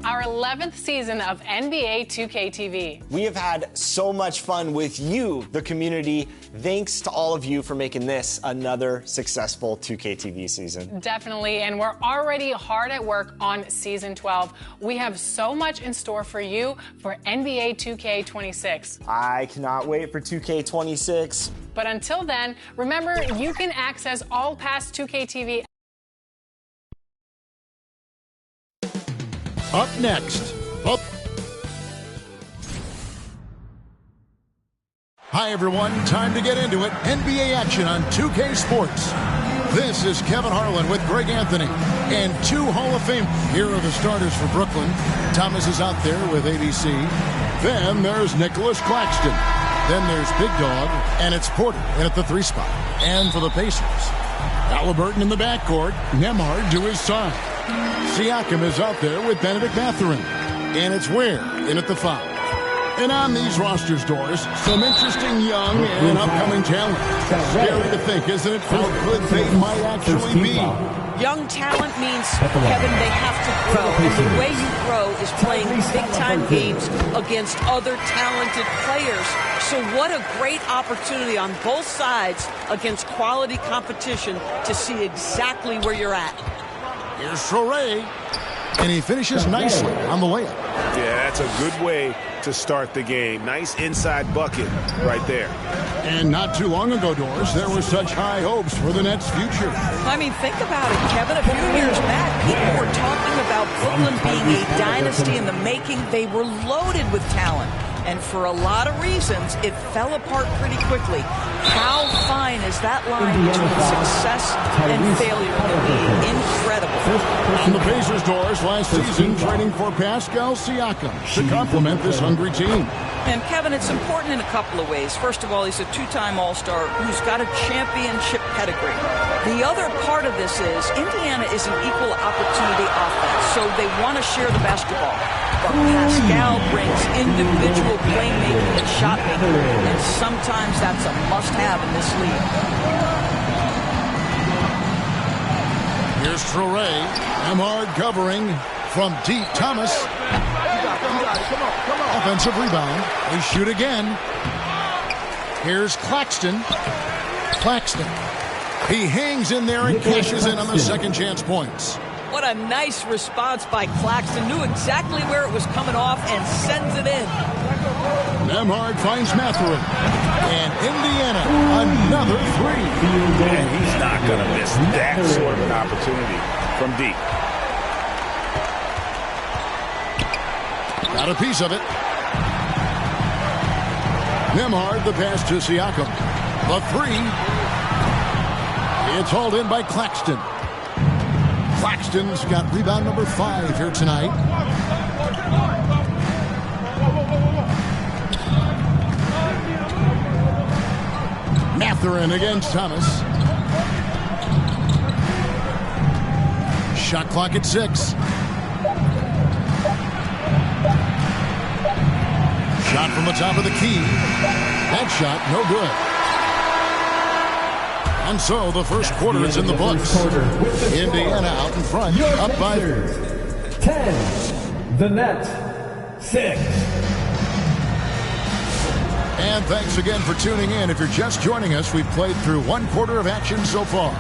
our 11th season of NBA 2K TV. We have had so much fun with you, the community. Thanks to all of you for making this another successful 2K TV season. Definitely, and we're already hard at work on Season 12. We have so much in store for you for NBA 2K26. I cannot wait for 2K26. But until then, remember, you can access all past 2K TV. Up next. Hi, everyone. Time to get into it. NBA action on 2K Sports. This is Kevin Harlan with Greg Anthony and two Hall of Fame. Here are the starters for Brooklyn. Thomas is out there with ABC. Then there's Nicholas Claxton. Then there's Big Dog, and it's Porter in at the 3 spot. And for the Pacers, Halliburton in the backcourt, Nembhard to his side. Siakam is out there with Benedict Mathurin. And it's Ware in at the 5. And on these rosters, Doris, some interesting young and upcoming talent. Scary to think, isn't it, how good they might actually be? Young talent means, Kevin, they have to grow. And the way you grow is playing big-time games against other talented players. So what a great opportunity on both sides against quality competition to see exactly where you're at. Here's Traoré, and he finishes nicely on the layup. Yeah, that's a good way to start the game. Nice inside bucket right there. And not too long ago, Doris, there were such high hopes for the Nets' future. I mean, think about it, Kevin. A few years back, people were talking about Brooklyn being a dynasty in the making. They were loaded with talent. And for a lot of reasons, it fell apart pretty quickly. How fine is that line between success and failure can be? Incredible. On the Pacers, Doris, last season, trading for Pascal Siakam to complement this hungry team. And, Kevin, it's important in a couple of ways. First of all, he's a 2-time All-Star who's got a championship pedigree. The other part of this is Indiana is an equal opportunity offense, so they want to share the basketball. But Pascal brings individual playmaking and shot making, and sometimes that's a must-have in this league. Here's Traoré. Nembhard covering from deep. Thomas. Come on. Offensive rebound. They shoot again. Here's Claxton. He hangs in there and cashes in on the second chance points. What a nice response by Claxton. Knew exactly where it was coming off and sends it in. Nembhard finds Mathurin. And Indiana, another 3. And he's not going to miss that sort of an opportunity from deep. Got a piece of it. Nembhard, the pass to Siakam. The 3. It's hauled in by Claxton. Claxton's got rebound number 5 here tonight. Mathurin against Thomas. Shot clock at 6. Shot from the top of the key. That shot, no good. And so the first quarter is in the books. Indiana out in front, up by 10. The Nets 6. And thanks again for tuning in. If you're just joining us, we've played through 1 quarter of action so far.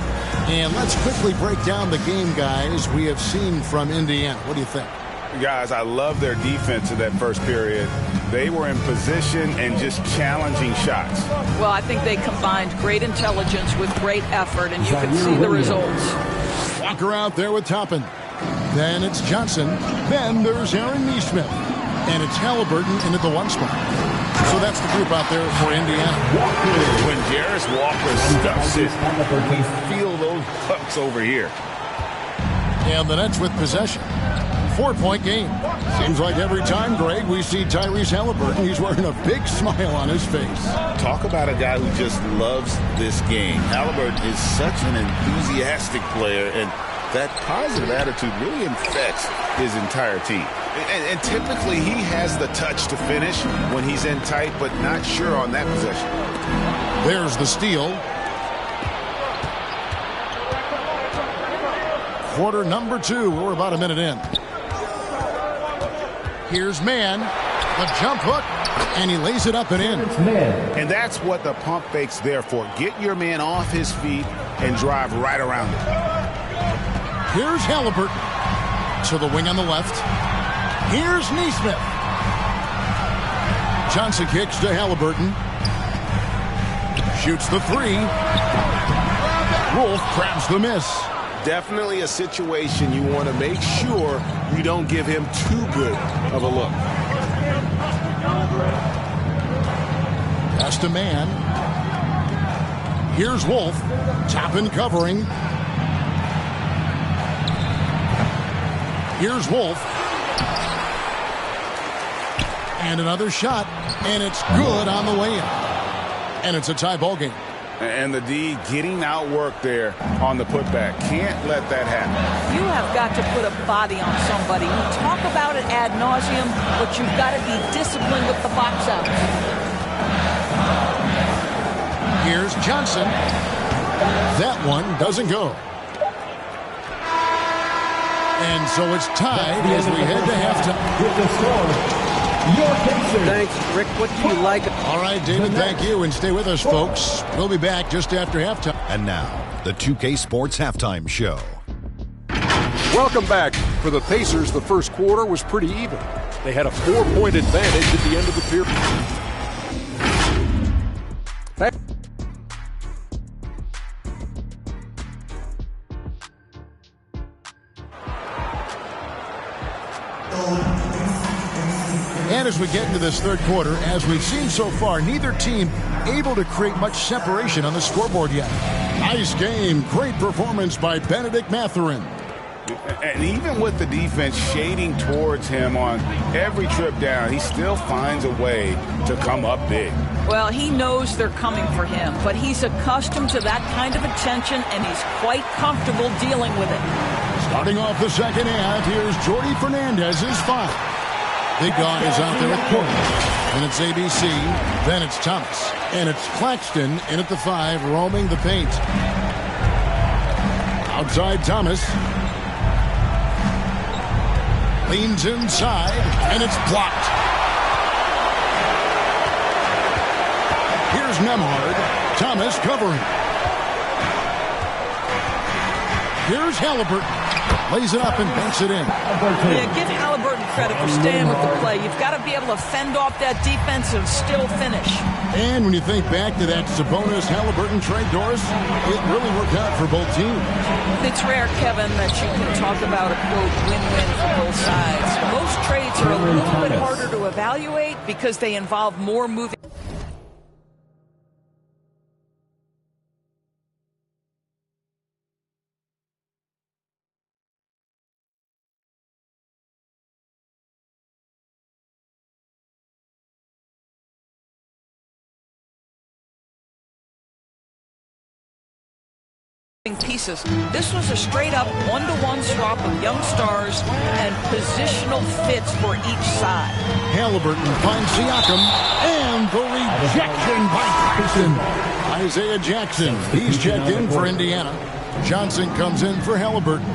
And let's quickly break down the game, guys, we have seen from Indiana. What do you think? Guys, I love their defense in that first period. They were in position and just challenging shots. Well, I think they combined great intelligence with great effort, and you can see the results. Walker out there with Toppin. Then it's Johnson. Then there's Aaron Nesmith. And it's Halliburton into the 1 spot. So that's the group out there for Indiana. When Jarris Walker stuffs it, we feel those pucks over here. And the Nets with possession. 4-point game. Seems like every time, Greg, we see Tyrese Halliburton, he's wearing a big smile on his face. Talk about a guy who just loves this game. Halliburton is such an enthusiastic player, and that positive attitude really infects his entire team. And typically he has the touch to finish when he's in tight, but not sure on that possession. There's the steal. Quarter number 2. We're about a minute in. Here's Mann. The jump hook. And he lays it up and in. And that's what the pump fake's there for. Get your man off his feet and drive right around it. Here's Halliburton. To the wing on the left. Here's Neesmith. Johnson kicks to Halliburton. Shoots the three. Wolf grabs the miss. Definitely a situation you want to make sure you don't give him too good of a look. Pass to Mann. Here's Wolf. Toppin covering. Here's Wolf. And another shot. And it's good on the way in. And it's a tie ball game. And the D getting outworked there on the putback. Can't let that happen. You have got to put a body on somebody. We talk about it ad nauseum, but you've got to be disciplined with the box out. Here's Johnson. That one doesn't go. And so it's tied as we head to halftime. With the score, your Pacers. Thanks, Rick. What do you like? All right, David, thank you. And stay with us, folks. We'll be back just after halftime. And now, the 2K Sports Halftime Show. Welcome back. For the Pacers, the first quarter was pretty even. They had a 4-point advantage at the end of the period. And as we get into this third quarter, as we've seen so far, neither team able to create much separation on the scoreboard yet. Nice game. Great performance by Benedict Mathurin. And even with the defense shading towards him on every trip down, he still finds a way to come up big. Well, he knows they're coming for him, but he's accustomed to that kind of attention, and he's quite comfortable dealing with it. Starting off the second half, here's Jordi Fernandez's foul. Big guy is out there at corner. And it's ABC. Then it's Thomas. And it's Claxton in at the 5, roaming the paint. Outside Thomas. Leans inside. And it's blocked. Here's Nembhard. Thomas covering. Here's Halliburton. Lays it up and banks it in. Yeah, give Halliburton credit for staying with the play. You've got to be able to fend off that defense and still finish. And when you think back to that Sabonis-Halliburton trade, Doris, it really worked out for both teams. It's rare, Kevin, that you can talk about a, quote, win-win for both sides. Most trades are a little bit harder to evaluate because they involve more moving. Pieces. This was a straight-up one-to-one swap of young stars and positional fits for each side. Halliburton finds Siakam, and the rejection by Tyson. Isaiah Jackson, he's checked in for Indiana. Johnson comes in for Halliburton.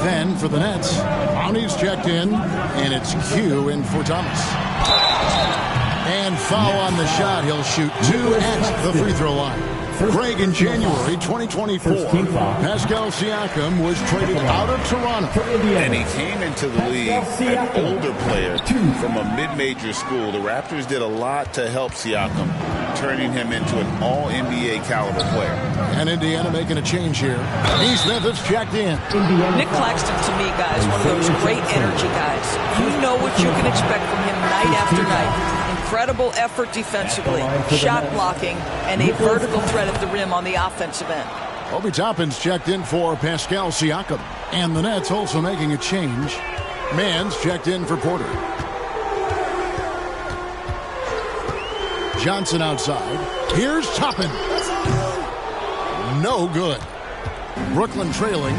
Then for the Nets, Brownie's checked in, and it's Q in for Thomas. And foul on the shot. He'll shoot 2 at the free throw line. Greg, in January 2024, Pascal Siakam was traded out of Toronto. And he came into the league an older player from a mid-major school. The Raptors did a lot to help Siakam, turning him into an all-NBA caliber player. And Indiana making a change here. Neesmith is checked in. Nick Claxton, to me, guys, one of those great energy guys. You know what you can expect from him night after night. Incredible effort defensively, shot blocking, and a vertical threat at the rim on the offensive end. Obi Toppin's checked in for Pascal Siakam. And the Nets also making a change. Mann's checked in for Porter. Johnson outside. Here's Toppin. No good. Brooklyn trailing.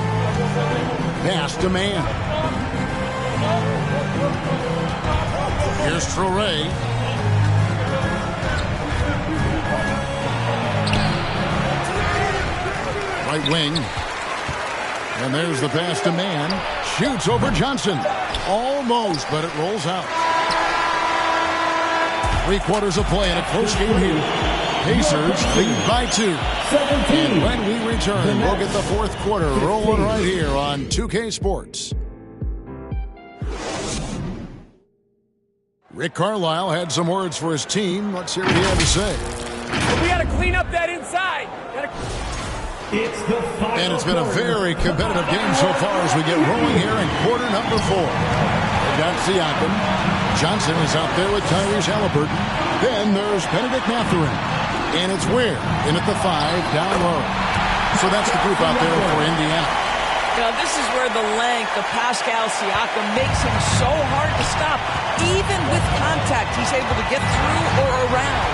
Pass to Mann. Here's Traoré. Right wing. And there's the pass to Mann. Shoots over Johnson. Almost, but it rolls out. 3/4 of play in a close game here. Pacers lead by 2. And when we return, we'll get the fourth quarter rolling right here on 2K Sports. Rick Carlisle had some words for his team. Let's hear what he had to say. We got to clean up that inside. And it's been a very competitive game so far as we get rolling here in quarter number 4. They've got Siakam. Johnson is out there with Tyrese Halliburton. Then there's Benedict Mathurin. And it's Weir in at the 5 down low. So that's the group out there for Indiana. Now, this is where the length of Pascal Siakam makes him so hard to stop. Even with contact, he's able to get through or around.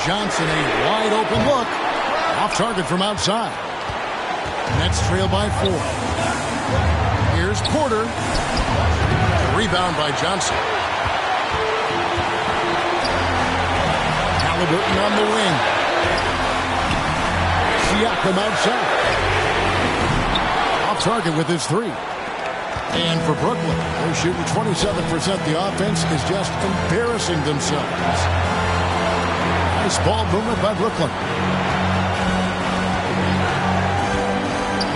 Johnson, a wide open look. Off target from outside. Nets trail by 4. Here's Porter. Rebound by Johnson. Halliburton on the wing. Siakam outside. Off target with his 3. And for Brooklyn, they're shooting 27%. The offense is just embarrassing themselves. Nice ball movement by Brooklyn.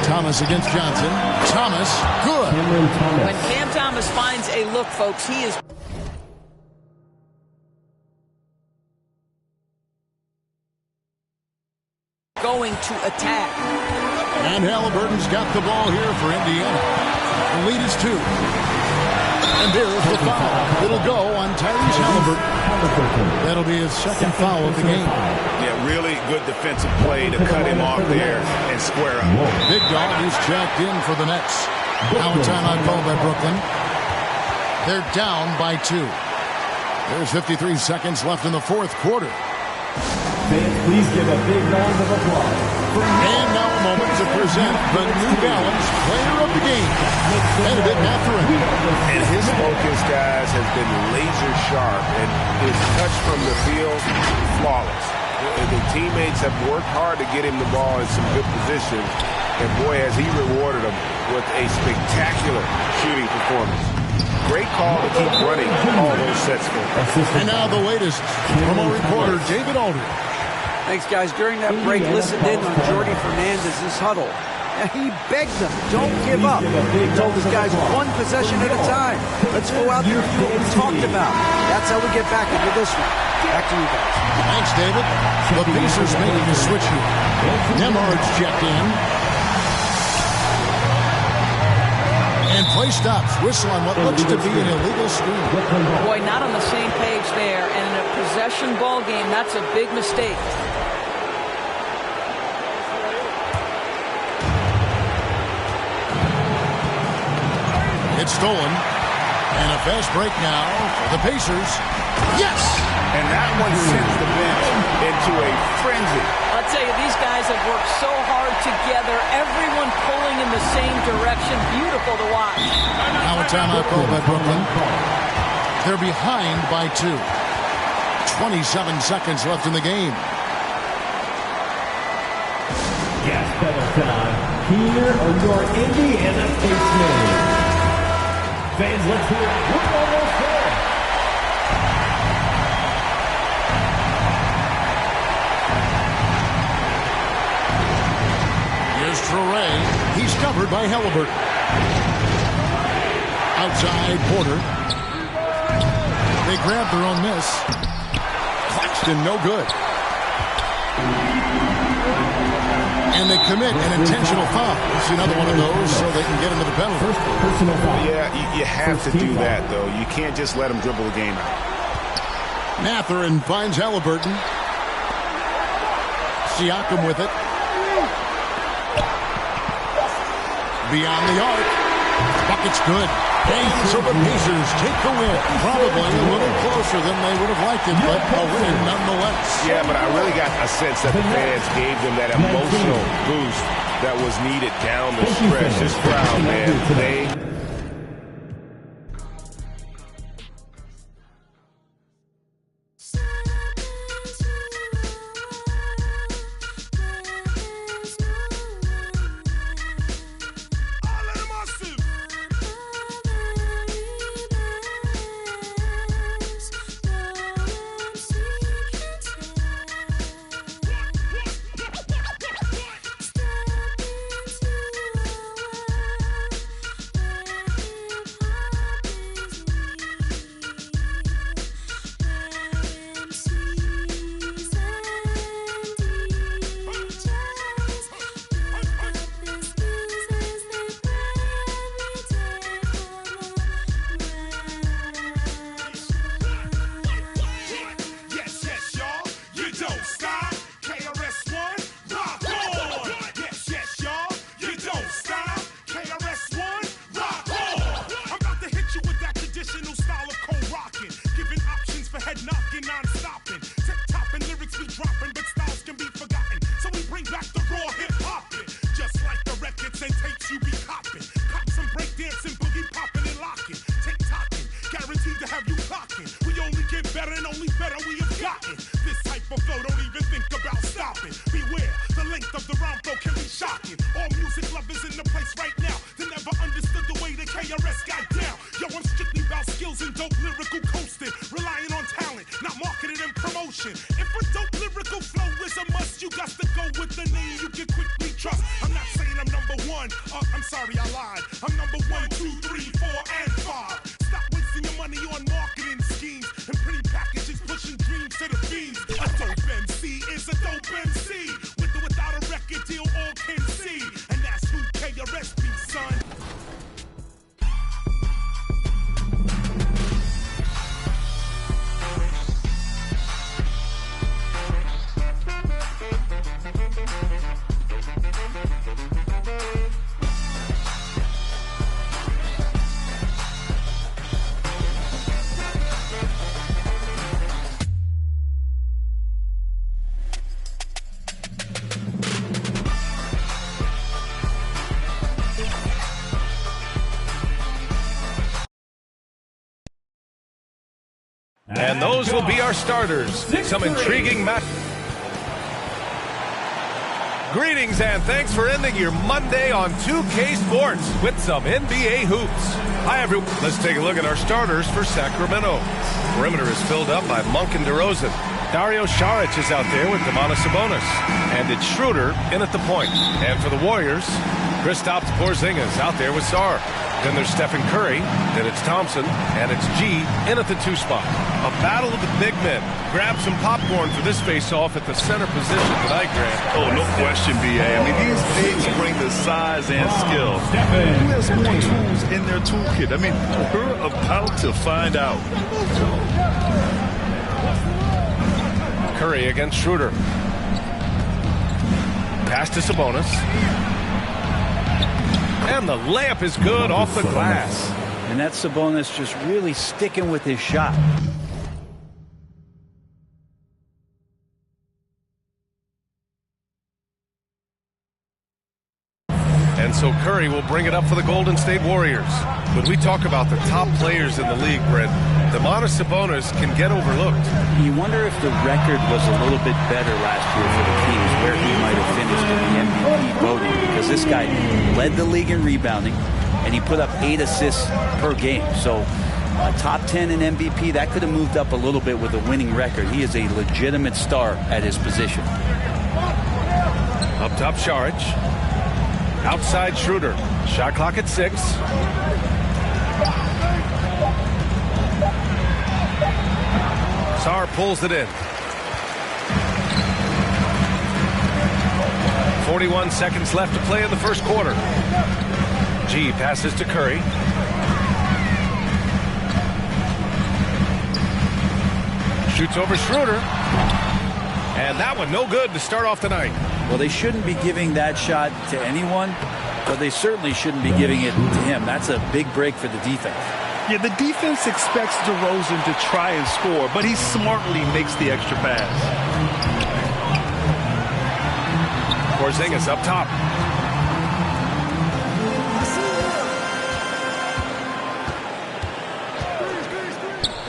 Thomas against Johnson. Thomas, good. When Cam Thomas finds a look, folks, he is going to attack. And Halliburton's got the ball here for Indiana. The lead is 2. And there's the foul. It'll go on Tyrese Halliburton. That'll be his second foul of the game. Yeah, really good defensive play to cut him off there and square up. Big Dog is checked in for the Nets. Now a timeout called by Brooklyn. They're down by 2. There's 53 seconds left in the fourth quarter. Please give a big round of applause. And now a moment to present the New Balance Player of the Game, Benedict Mathurin. And his focus, guys, has been laser sharp, and his touch from the field, flawless. The teammates have worked hard to get him the ball in some good positions, and boy, has he rewarded them with a spectacular shooting performance. Great call to keep running all those sets for him. And now the latest from our reporter, David Aldridge. Thanks, guys. During that break, listened in on Jordi Fernandez's huddle. And he begged them, don't give up. He told his guys, one possession at a time. Let's go out there and do what we talked about. That's how we get back into this one. Back to you guys. Thanks, David. The Pacers making a switch here. Nembhard's checked in. And play stops. Whistle on what looks to be an illegal screen. Boy, not on the same page there. And in a possession ball game, that's a big mistake. It's stolen. And a fast break now for the Pacers. Yes! And that one sends the bench into a frenzy. I'll tell you, these guys have worked so hard together. Everyone pulling in the same direction. Beautiful to watch. Now a timeout called by Brooklyn. They're behind by 2. 27 seconds left in the game. Gas pedal time. Here are your Indiana Pacers. Fans, let's hear it. We're almost there. Here's Traoré. He's covered by Halliburton. Outside Porter. They grab their own miss. Claxton, no good. And they commit an intentional foul. It's another one of those so they can get into the penalty. Yeah, you have to do that, though. You can't just let them dribble the game out. Mathurin finds Halliburton. Siakam with it. Beyond the arc. Bucket's good. And so the Pacers take the win. Probably a little closer than they would have liked it, but a win nonetheless. Yeah, but I really got a sense that the fans gave them that emotional boost that was needed down the stretch. This crowd, man, they... motion. If a dope lyrical flow is a must, you got to go with the name you can quickly trust. I'm not saying I'm number one. I'm sorry, I lied. I'm number 1, 2, 3, 4, and 5. Stop wasting your money on marketing schemes and pretty packages pushing dreams to the fiends. A dope MC is a dope MC. With or without a record deal, all can see. And that's who KRS-Be, son. And those will be our starters. Some intriguing match. Greetings and thanks for ending your Monday on 2K Sports with some NBA hoops. Hi everyone. Let's take a look at our starters for Sacramento. Perimeter is filled up by Monk and DeRozan. Dario Saric is out there with Domantas Sabonis. And it's Schroeder in at the point. And for the Warriors, Kristaps Porzingis out there with Sarr. Then there's Stephen Curry, then it's Thompson, and it's G in at the 2 spot. A battle of the big men. Grab some popcorn for this face-off at the center position tonight, Grant. Oh, no question, B.A. I mean, these bigs bring the size and skill. Who has more tools in their toolkit? I mean, we're about to find out. Curry against Schroeder. Pass to Sabonis. And the layup is good off the glass. And that Sabonis just really sticking with his shot. And so Curry will bring it up for the Golden State Warriors. When we talk about the top players in the league, Brent, Domantas Sabonis can get overlooked. You wonder if the record was a little bit better last year for the Kings, where he might have finished in the MVP voting, because this guy led the league in rebounding, and he put up 8 assists per game. So top 10 in MVP, that could have moved up a little bit with a winning record. He is a legitimate star at his position. Up top, Saric. Outside, Schroeder. Shot clock at 6. Sarr pulls it in. 41 seconds left to play in the first quarter. G passes to Curry. Shoots over Schroeder. And that one no good to start off the night. Well, they shouldn't be giving that shot to anyone, but they certainly shouldn't be giving it to him. That's a big break for the defense. Yeah, the defense expects DeRozan to try and score, but he smartly makes the extra pass. Porzingis up top.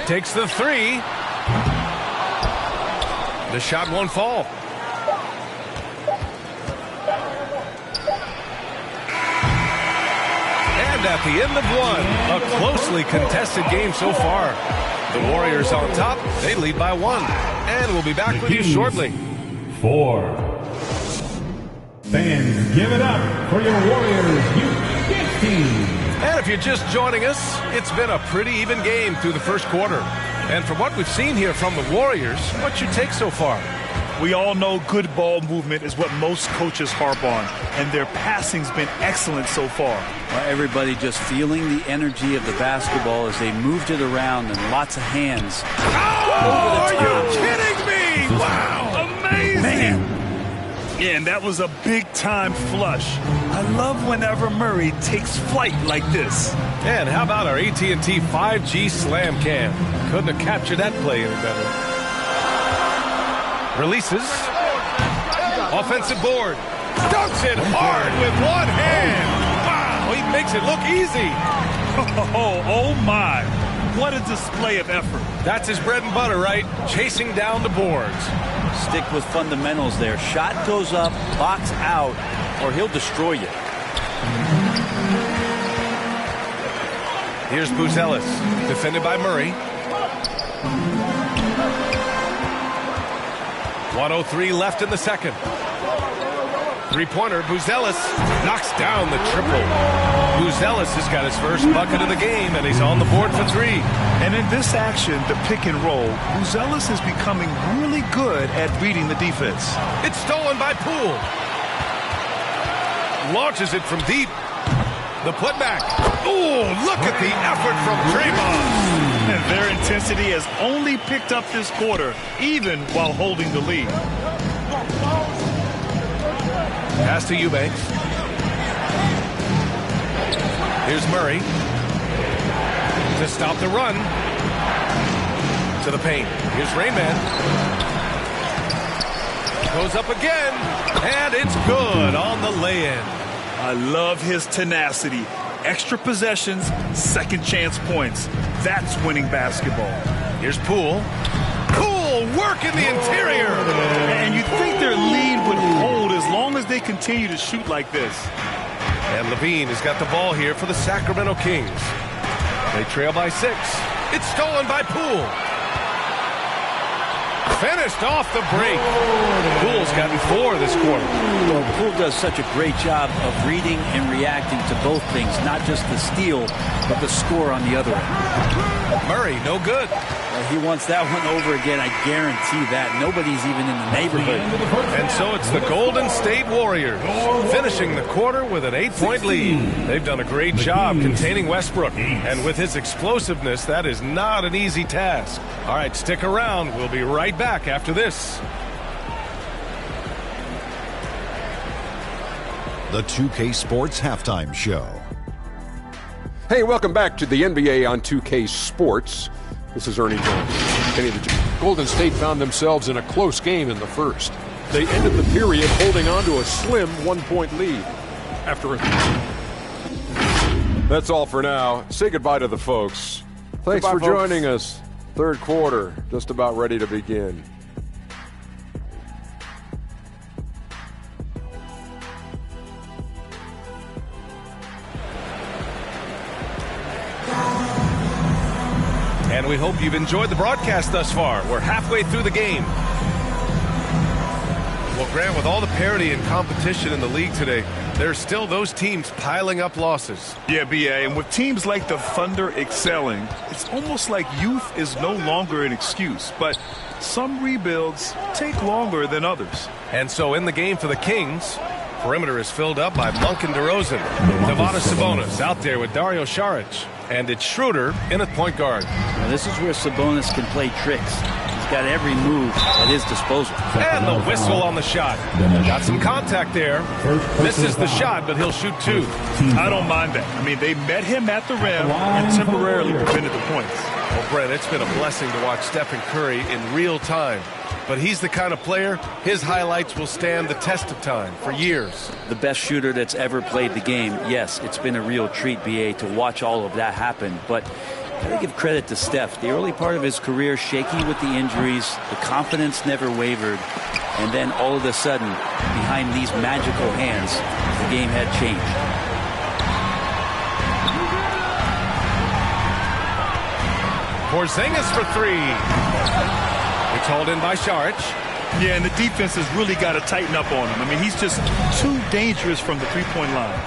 Takes the 3. The shot won't fall. And at the end of one, a closely contested game so far. The Warriors on top. They lead by 1. And we'll be back with you shortly. 4. Fans, give it up for your Warriors U15. And if you're just joining us, it's been a pretty even game through the first quarter. And from what we've seen here from the Warriors, what's your take so far? We all know good ball movement is what most coaches harp on, and their passing's been excellent so far. Well, everybody just feeling the energy of the basketball as they moved it around and lots of hands. Oh, are you kidding me? Wow, amazing! Man. Yeah, and that was a big-time flush. I love whenever Murray takes flight like this. And how about our AT&T 5G Slam Cam? Couldn't have captured that play any better. Releases. Offensive board. Dunks it hard with one hand. Wow, he makes it look easy. Oh my. What a display of effort. That's his bread and butter, right? Chasing down the boards. Stick with fundamentals there. Shot goes up, box out, or he'll destroy you. Here's Booz Ellis, defended by Murray. 1:03 left in the second. Three-pointer, Buzelis knocks down the triple. Buzelis has got his first bucket of the game, and he's on the board for 3. And in this action, the pick and roll, Buzelis is becoming really good at reading the defense. It's stolen by Poole. Launches it from deep. The putback. Ooh, look at the effort from Draymond. And their intensity has only picked up this quarter, even while holding the lead. Pass to Eubanks. Here's Murray to stop the run. To the paint. Here's Rainman. Goes up again, and it's good on the lay-in. I love his tenacity. Extra possessions, second chance points. That's winning basketball. Here's Poole. Poole work in the interior. And you think their lead would hold as long as they continue to shoot like this. And Levine has got the ball here for the Sacramento Kings. They trail by 6. It's stolen by Poole. Finished off the break. Poole's gotten 4 this quarter. Well, Poole does such a great job of reading and reacting to both things, not just the steal, but the score on the other end. Murray, no good. He wants that one over again, I guarantee that. Nobody's even in the neighborhood. And so it's the Golden State Warriors finishing the quarter with an 8-point lead. They've done a great job containing Westbrook. And with his explosiveness, that is not an easy task. All right, stick around. We'll be right back after this. The 2K Sports Halftime Show. Hey, welcome back to the NBA on 2K Sports. This is Ernie Jones. Golden State found themselves in a close game in the first. They ended the period holding on to a slim 1-point lead. That's all for now. Say goodbye to the folks. Thanks for joining us. Third quarter, just about ready to begin. And we hope you've enjoyed the broadcast thus far. We're halfway through the game. Well, Grant, with all the parity and competition in the league today, there's still those teams piling up losses. Yeah, B.A., and with teams like the Thunder excelling, it's almost like youth is no longer an excuse. But some rebuilds take longer than others. And so in the game for the Kings, perimeter is filled up by Monk and DeRozan. Domantas Sabonis out there with Dario Saric. And it's Schroeder in at point guard. Now, this is where Sabonis can play tricks. He's got every move at his disposal. And the whistle on the shot. Got some contact there. Misses the shot, but he'll shoot 2. I don't mind that. I mean, they met him at the rim and temporarily prevented the points. Well, Brent, it's been a blessing to watch Stephen Curry in real time. But he's the kind of player, his highlights will stand the test of time for years. The best shooter that's ever played the game. Yes, it's been a real treat, B.A., to watch all of that happen. But I gotta give credit to Steph. The early part of his career, shaky with the injuries, the confidence never wavered. And then all of a sudden, behind these magical hands, the game had changed. Porzingis for 3. It's hauled in by Saric. Yeah, and the defense has really got to tighten up on him. I mean, he's just too dangerous from the three-point line.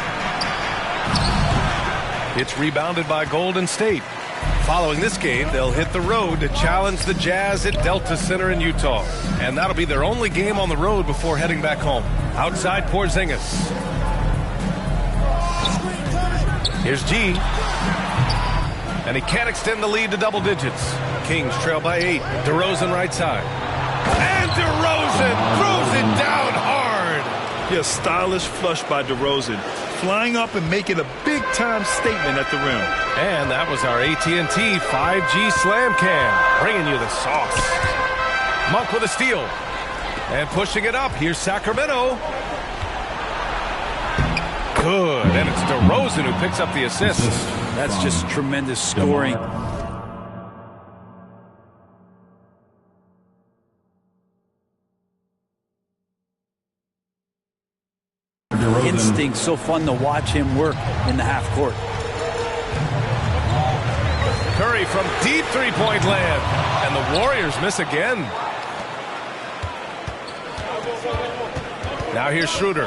It's rebounded by Golden State. Following this game, they'll hit the road to challenge the Jazz at Delta Center in Utah. And that'll be their only game on the road before heading back home. Outside Porzingis. Here's G. And he can't extend the lead to double digits. Kings trail by 8. DeRozan right side. And DeRozan throws it down hard. Yeah, stylish flush by DeRozan. Flying up and making a big-time statement at the rim. And that was our AT&T 5G Slam Cam. Bringing you the sauce. Monk with a steal. And pushing it up. Here's Sacramento. Good. And it's DeRozan who picks up the assist. That's just tremendous scoring. Instinct, so fun to watch him work in the half court. Curry from deep three-point land. And the Warriors miss again. Now here's Schroeder.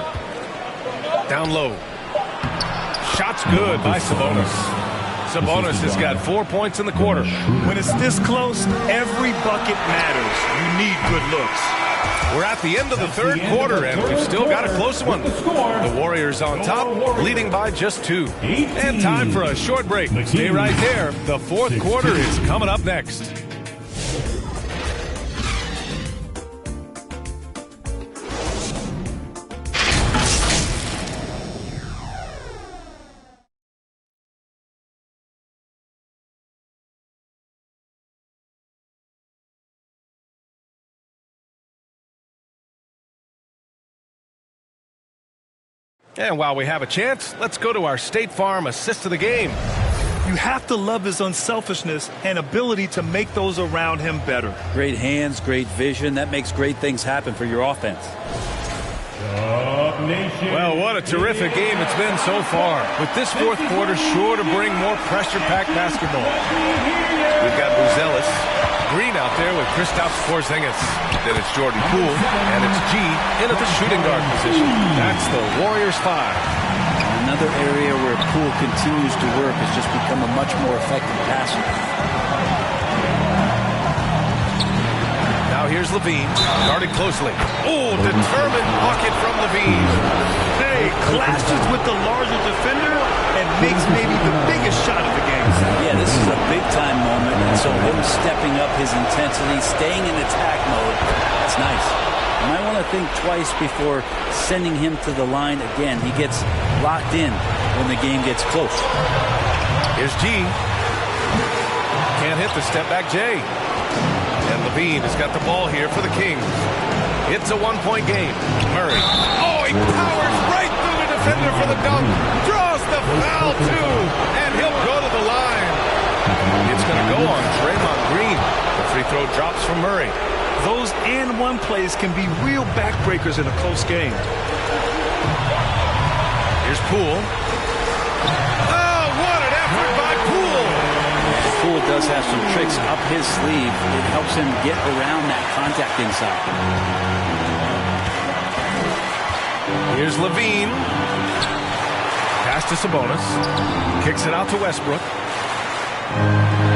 Down low. Shot's good by Sabonis. Sabonis has got 4 points in the quarter. When it's this close, every bucket matters. You need good looks. We're at the end of the third quarter, and we've still got a close one. The Warriors on top, leading by just 2. And time for a short break. Stay right there. The fourth quarter is coming up next. And while we have a chance, let's go to our State Farm assist of the game. You have to love his unselfishness and ability to make those around him better. Great hands, great vision. That makes great things happen for your offense. Well, what a terrific game it's been so far. With this fourth quarter sure to bring more pressure-packed basketball. We've got Buzelis. Green out there with Kristaps Porzingis. Then it's Jordan Poole, and it's G in at the shooting guard position. That's the Warriors 5. Another area where Poole continues to work has just become a much more effective passer. Now here's Levine, guarded closely. Oh, determined bucket from Levine. Hey, clashes with the larger defender and makes maybe the biggest shot of the game. Yeah, this is a big-time moment, and so him stepping up his intensity, staying in attack mode, that's nice. You might want to think twice before sending him to the line again. He gets locked in when the game gets close. Here's G. Can't hit the step-back J. And Levine has got the ball here for the Kings. It's a one-point game. Murray. Oh, he powers right through the defender for the dunk. Draws the foul, too. And he'll go to the line. It's going to go on Draymond Green. The free throw drops from Murray. Those and-one plays can be real backbreakers in a close game. Here's Poole. Oh, what an effort by Poole. Poole does have some tricks up his sleeve. It helps him get around that contact inside. Here's Levine. Pass to Sabonis. Kicks it out to Westbrook.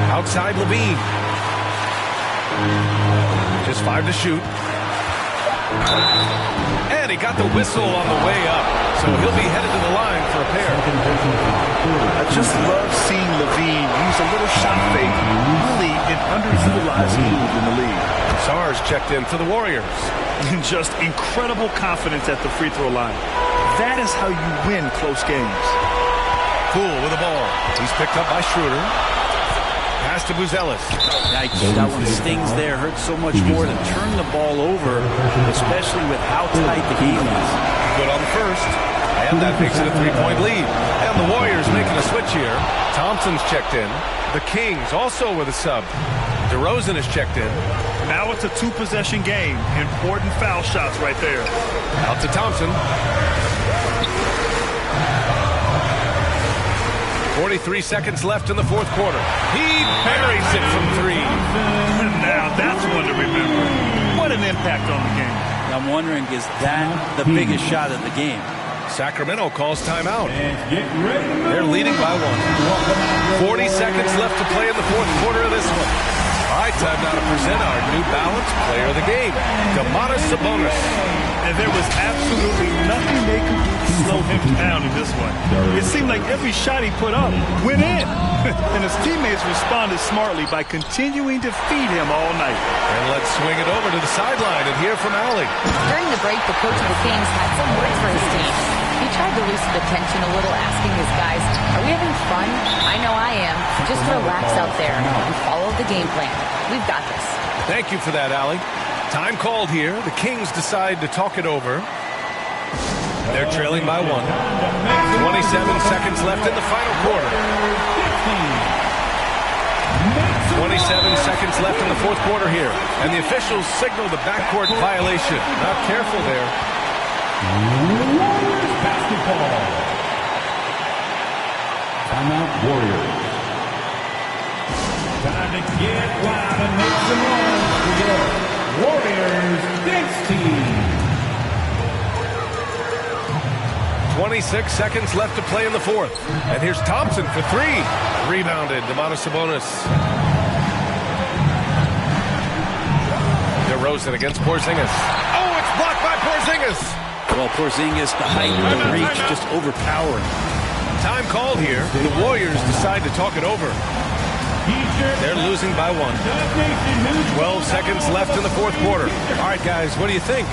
Outside Levine. Just 5 to shoot. And he got the whistle on the way up. So he'll be headed to the line for a pair. I just love seeing Levine use a little shot fake. Really an underutilized move in the league. Sarge checked in for the Warriors. And just incredible confidence at the free throw line. That is how you win close games. Poole with the ball. He's picked up by Schroeder. Pass to Buzelis. Yikes, that one stings there. Hurts so much more to turn the ball over, especially with how tight the game is. Good on the first. And that makes it a 3-point lead. And the Warriors making a switch here. Thompson's checked in. The Kings also with a sub. DeRozan is checked in. Now it's a 2-possession game. Important foul shots right there. Out to Thompson. 43 seconds left in the fourth quarter. He buries it from 3. Now that's one to remember. What an impact on the game. I'm wondering, is that the biggest shot of the game? Sacramento calls timeout. They're leading by 1. 40 seconds left to play in the fourth quarter of this one. All right, time now to present our New Balance player of the game, Domantas Sabonis. And there was absolutely nothing they could do to slow him down in this one. It seemed like every shot he put up went in. And his teammates responded smartly by continuing to feed him all night. And let's swing it over to the sideline and hear from Allie. During the break, the coach of the Kings had some words for his team. He tried to loosen the tension a little, asking his guys, are we having fun? I know I am. Just relax out there and follow the game plan. We've got this. Thank you for that, Allie. Time called here. The Kings decide to talk it over. They're trailing by 1. 27 seconds left in the final quarter. 27 seconds left in the fourth quarter here. And the officials signal the backcourt violation. Not careful there. Warriors basketball. Timeout, Warriors. Time to get wild and make some noise for your Warriors dance team. 26 seconds left to play in the fourth. And here's Thompson for three. Rebounded, Domantas Sabonis. DeRozan against Porzingis. Oh, it's blocked by Porzingis. Well, Porzingis, the height and the reach, just overpowering. Time called here. The Warriors decide to talk it over. They're losing by 1. 12 seconds left in the fourth quarter. All right, guys, what do you think?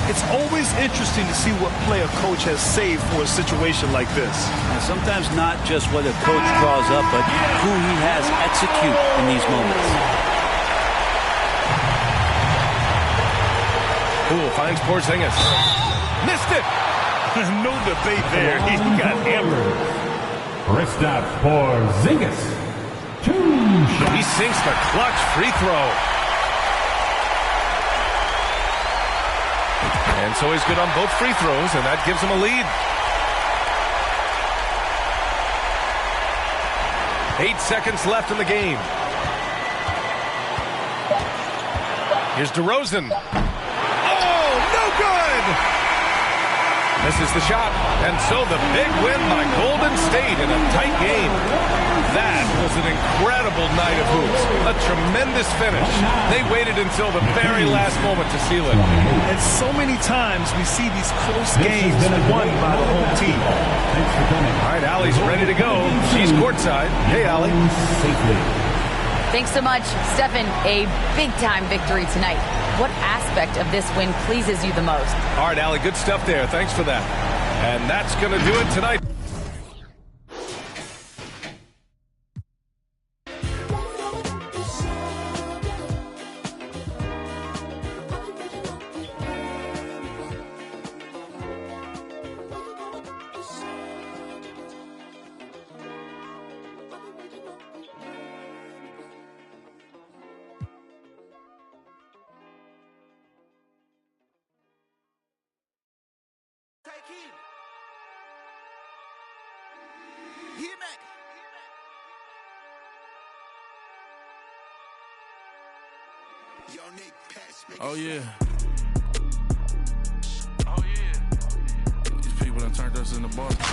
It's always interesting to see what play a coach has saved for a situation like this. And sometimes not just what a coach draws up, but who he has execute in these moments. Poole finds Porzingis. Missed it! No debate there. He got hammered. Kristaps Porzingis. 2 shots. He sinks the clutch free throw. And so he's good on both free throws, and that gives him a lead. 8 seconds left in the game. Here's DeRozan. Oh, no good! Misses the shot, and so the big win by Golden State in a tight game. That was an incredible night of hoops. A tremendous finish. They waited until the very last moment to seal it. And so many times we see these close games won by the home team. All right, Allie's ready to go. She's courtside. Hey, Allie. Thanks so much, Stephen. A big-time victory tonight. What aspect of this win pleases you the most? All right, Allie, good stuff there. Thanks for that. And that's going to do it tonight. Oh yeah. Oh yeah. These people done turned us into Boston.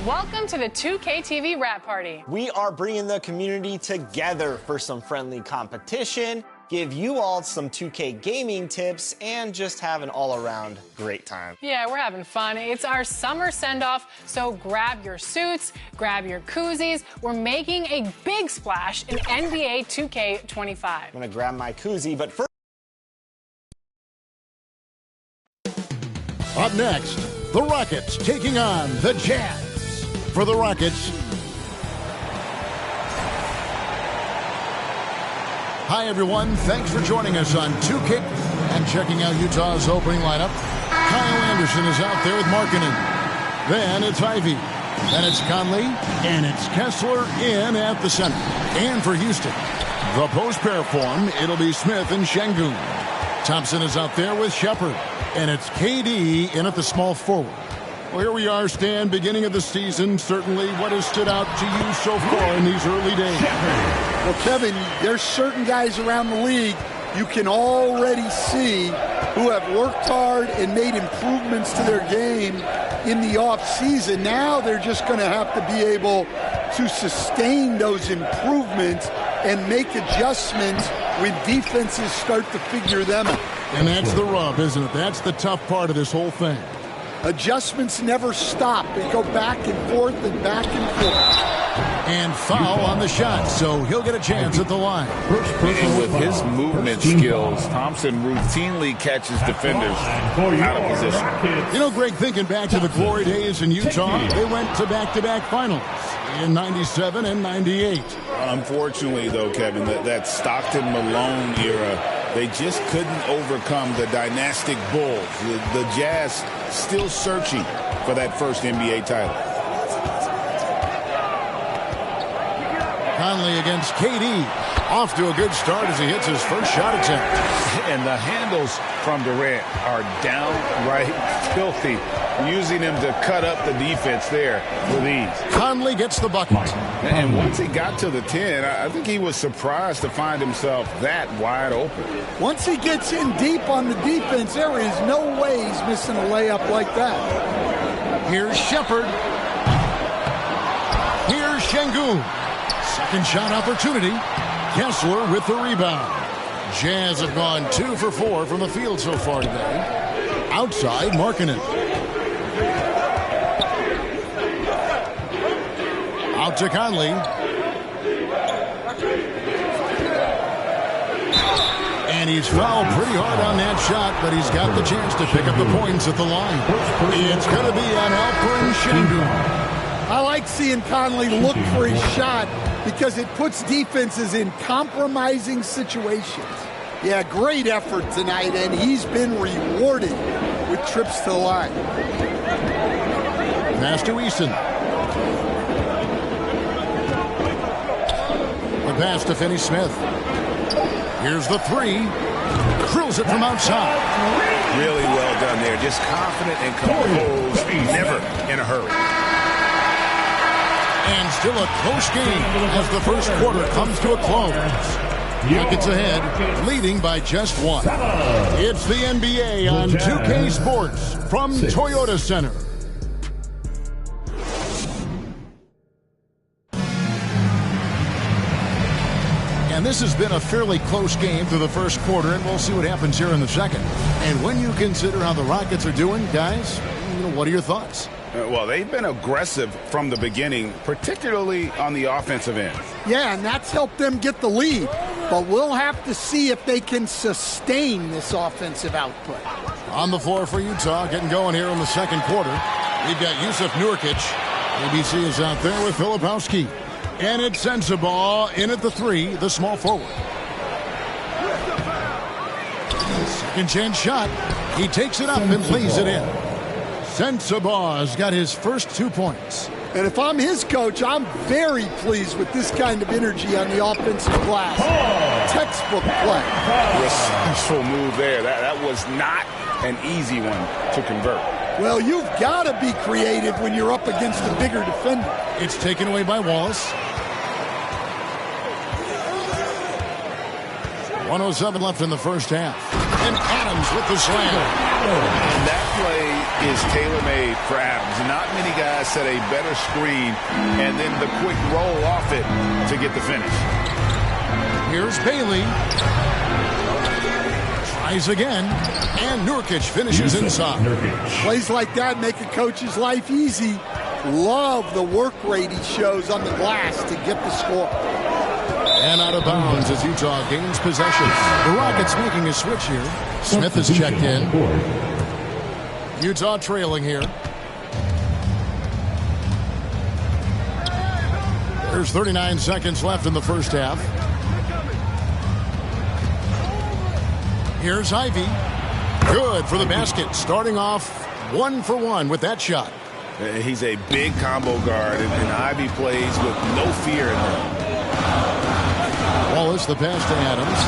Welcome to the 2K TV Rap Party. We are bringing the community together for some friendly competition, give you all some 2K gaming tips, and just have an all-around great time. Yeah, we're having fun. It's our summer send-off, so grab your suits, grab your koozies. We're making a big splash in NBA 2K25. I'm gonna grab my koozie, but first... Up next, the Rockets taking on the Jazz. For the Rockets, hi everyone, thanks for joining us on 2K and checking out Utah's opening lineup. Kyle Anderson is out there with Markkanen. Then it's Ivy. Then it's Conley. And it's Kessler in at the center. And for Houston, the post pair form, it'll be Smith and Şengün. Thompson is out there with Shepherd. And it's KD in at the small forward. Well, here we are, Stan, beginning of the season. Certainly what has stood out to you so far in these early days? Well, Kevin, there's certain guys around the league you can already see who have worked hard and made improvements to their game in the offseason. Now they're just going to have to be able to sustain those improvements and make adjustments when defenses start to figure them out. And that's the rub, isn't it? That's the tough part of this whole thing. Adjustments never stop. They go back and forth and back and forth. And foul on the shot, so he'll get a chance at the line. And with his movement skills, Thompson routinely catches defenders out of position. You know, Greg, thinking back to the glory days in Utah, they went to back-to-back finals in 97 and 98. Unfortunately, though, Kevin, that Stockton-Malone era, they just couldn't overcome the dynastic Bulls. The Jazz still searching for that first NBA title. Conley against KD. Off to a good start as he hits his first shot attempt. And the handles from Durant are downright filthy. using him to cut up the defense there with ease. Conley gets the bucket. And once he got to the 10, I think he was surprised to find himself that wide open. Once he gets in deep on the defense, there is no way he's missing a layup like that. Here's Shepard. Here's Şengün. Second shot opportunity. Kessler with the rebound. Jazz have gone 2 for 4 from the field so far today. Outside, Markkanen. Out to Conley. And he's fouled pretty hard on that shot, but he's got the chance to pick up the points at the line. It's going to be on Alperen Şengün. I like seeing Conley look for his shot because it puts defenses in compromising situations. Yeah, great effort tonight, and he's been rewarded with trips to the line. Pass to Eason. The pass to Finney-Smith. Here's the 3. Drills it from outside. Really well done there. Just confident and composed. Never in a hurry. And still a close game as the first quarter comes to a close. Nuggets ahead, leading by just 1. It's the NBA on 2K Sports from Toyota Center. And this has been a fairly close game through the first quarter, and we'll see what happens here in the second. And when you consider how the Rockets are doing, guys, what are your thoughts? Well, they've been aggressive from the beginning, particularly on the offensive end. Yeah, and that's helped them get the lead. But we'll have to see if they can sustain this offensive output. On the floor for Utah, getting going here in the second quarter. We've got Jusuf Nurkic. ABC is out there with Filipowski. And it's Sensabaugh in at the 3, the small forward. Second chance shot. He takes it up and lays it in. Sensabaugh has got his first 2 points. And if I'm his coach, I'm very pleased with this kind of energy on the offensive glass. Textbook play. Resourceful move there. That was not an easy one to convert. Well, you've got to be creative when you're up against a bigger defender. It's taken away by Wallace. 1:07 left in the first half. And Adams with the slam. And that play is tailor-made for Adams. Not many guys set a better screen and then the quick roll off it to get the finish. Here's Bailey. Tries again. And Nurkic finishes inside. Plays like that make a coach's life easy. Love the work rate he shows on the glass to get the score. And out of bounds as Utah gains possession. The Rockets making a switch here. Smith is checked in. Utah trailing here. There's 39 seconds left in the first half. Here's Ivy. Good for the basket. Starting off 1 for 1 with that shot. He's a big combo guard, and Ivy plays with no fear in him. Wallace, the pass to Adams.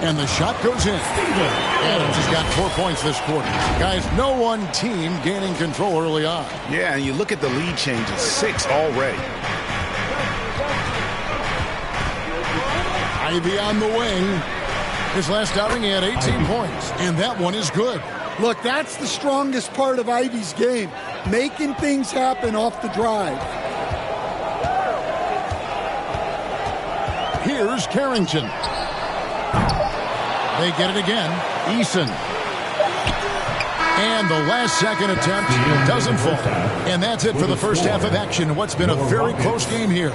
And the shot goes in. Adams has got 4 points this quarter. Guys, no one team gaining control early on. Yeah, and you look at the lead changes, 6 already. Ivy on the wing. His last outing, he had 18 points. And that one is good. Look, that's the strongest part of Ivy's game. Making things happen off the drive. Here's Carrington. They get it again. Eason. And the last second attempt doesn't fall. And that's it for the first half of action. What's been a very close game here.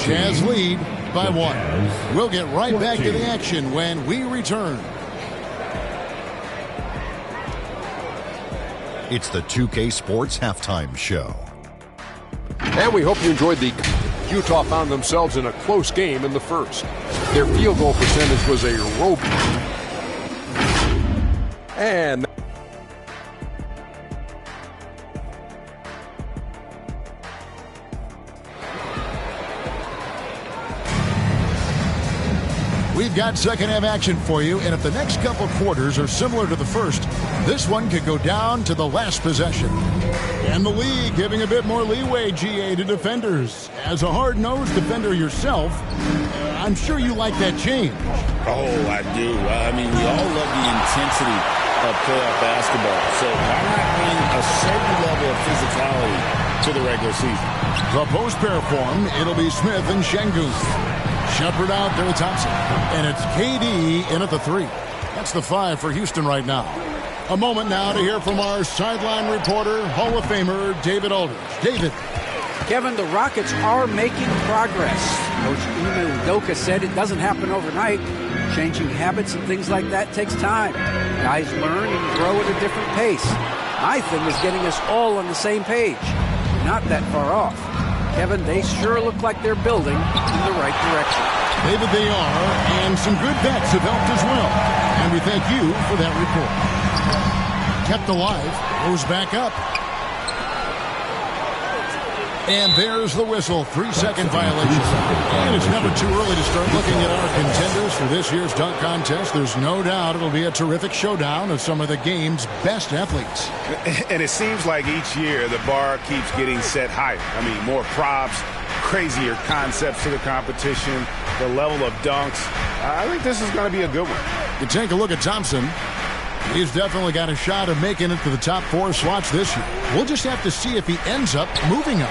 Jazz lead by 1. We'll get right back to the action when we return. It's the 2K Sports Halftime Show. And we hope you enjoyed the... Utah found themselves in a close game in the first. Their field goal percentage was a rope. And... We've got second half action for you, and if the next couple quarters are similar to the first, this one could go down to the last possession. And the league giving a bit more leeway, GA, to defenders. As a hard-nosed defender yourself, I'm sure you like that change. Oh, I do. I mean, we all love the intensity of playoff basketball, so why not bring a certain level of physicality to the regular season? The post pair form, it'll be Smith and Şengün. Shepard out there with Thompson. And it's KD in at the 3. That's the 5 for Houston right now. A moment now to hear from our sideline reporter, Hall of Famer David Aldridge. David. Kevin, the Rockets are making progress. Coach Ime Udoka said it doesn't happen overnight. Changing habits and things like that takes time. Guys learn and grow at a different pace. My thing is getting us all on the same page. Not that far off. Kevin, they sure look like they're building in the right direction. David, they are, and some good bets have helped as well. And we thank you for that report. Kept alive, goes back up. And there's the whistle, 3-second violation. And it's never too early to start looking at our contenders for this year's dunk contest. There's no doubt it'll be a terrific showdown of some of the game's best athletes. And it seems like each year the bar keeps getting set higher. I mean, more props, crazier concepts to the competition, the level of dunks. I think this is going to be a good one. You take a look at Thompson. He's definitely got a shot of making it to the top 4 slots this year. We'll just have to see if he ends up moving up.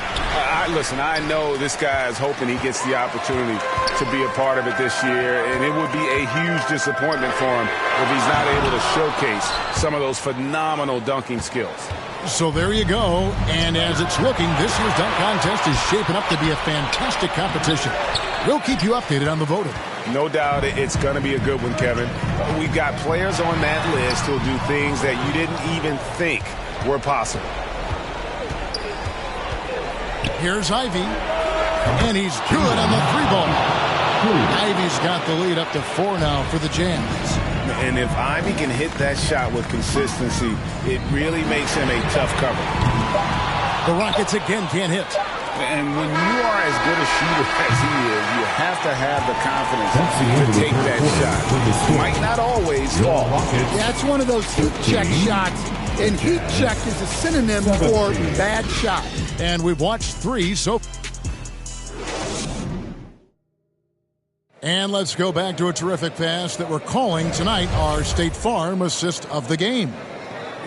Listen, I know this guy is hoping he gets the opportunity to be a part of it this year, and it would be a huge disappointment for him if he's not able to showcase some of those phenomenal dunking skills. So there you go, and as it's looking, this year's dunk contest is shaping up to be a fantastic competition. We'll keep you updated on the voting. No doubt it's going to be a good one, Kevin. We've got players on that list who'll do things that you didn't even think were possible. Here's Ivey, and he's good on the 3-ball. Ivey's got the lead up to 4 now for the Jazz. And if Ivey can hit that shot with consistency, it really makes him a tough cover. The Rockets again can't hit. And when you are as good a shooter as he is, you have to have the confidence to take that shot. Might not always fall. That's one of those heat check shots, and heat check is a synonym for bad shot. And we've watched 3 so far. And let's go back to a terrific pass that we're calling tonight our State Farm assist of the game.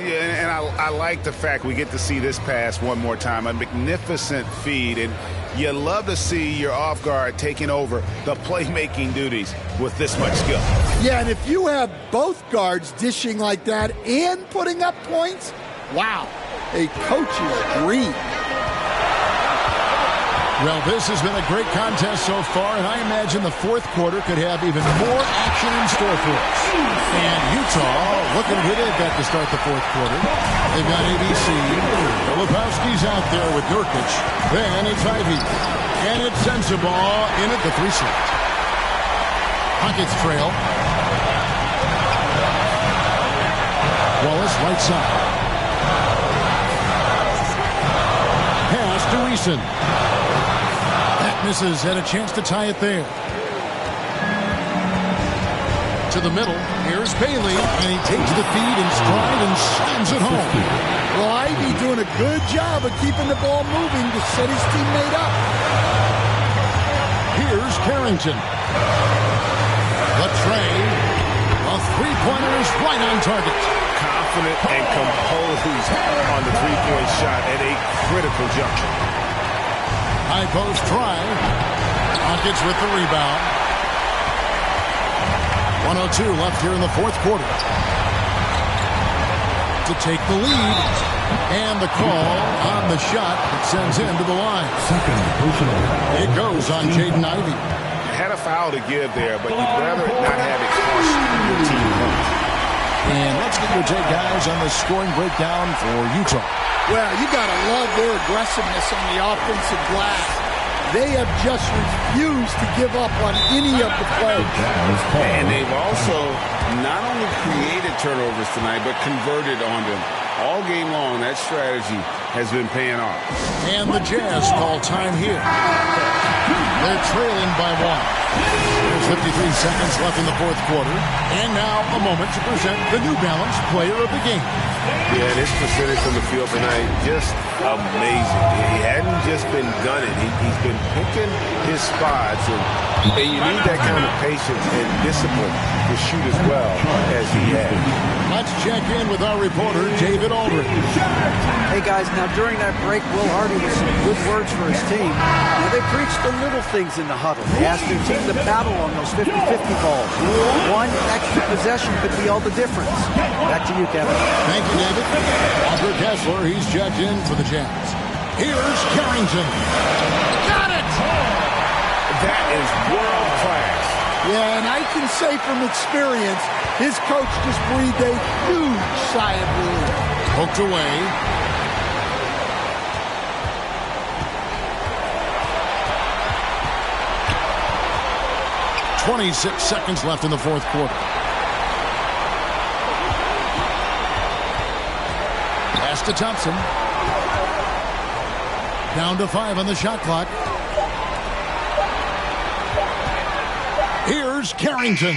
Yeah, and I like the fact we get to see this pass one more time. A magnificent feed, and you love to see your off guard taking over the playmaking duties with this much skill. Yeah, and if you have both guards dishing like that and putting up points, wow, a coach's dream. Well, this has been a great contest so far, and I imagine the 4th quarter could have even more action in store for us. And Utah looking good at that to start the 4th quarter. They've got ABC. Filipowski's out there with Nurkic. Then it's Ivey. And it sends the ball in at the 3 slot. Rockets trail. Wallace right side. Pass to Eason. Misses, had a chance to tie it there. To the middle, here's Bailey, and he takes the feed in stride and slams it home. Well, Ivey doing a good job of keeping the ball moving to set his teammate up. Here's Carrington. The tray, a 3-pointer is right on target. Confident and composed on the 3-point shot at a critical juncture. High post try. Rockets with the rebound. 1:02 left here in the 4th quarter. To take the lead. And the call on the shot that sends him to the line. It goes on Jaden Ivey. Had a foul to give there, but you'd rather not have it cost your team points. And let's get your take, guys, on the scoring breakdown for Utah. Well, you got to love their aggressiveness on the offensive glass. They have just refused to give up on any of the plays. And they've also not only created turnovers tonight, but converted on them. All game long, that strategy has been paying off. And the Jazz call time here. They're trailing by 1. There's 53 seconds left in the fourth quarter. And now a moment to present the New Balance Player of the Game. Yeah, and his percentage from the field tonight, just amazing. He hadn't just been gunning. He's been picking his spots. And you need that kind of patience and discipline to shoot as well as he has. Let's check in with our reporter, David Aldridge. Hey, guys, now during that break, Will Hardy with some good words for his team. Now, they preached the little things in the huddle. They asked their team to battle on those 50-50 balls. One extra possession could be all the difference. Back to you, Kevin. Thank you, David. Walker Kessler, he's checked in for the Jazz. Here's Carrington. Got it! That is world class. Yeah, and I can say from experience, his coach just breathed a huge sigh of relief. Poked away. .26 seconds left in the fourth quarter. Pass to Thompson. Down to 5 on the shot clock. Here's Carrington.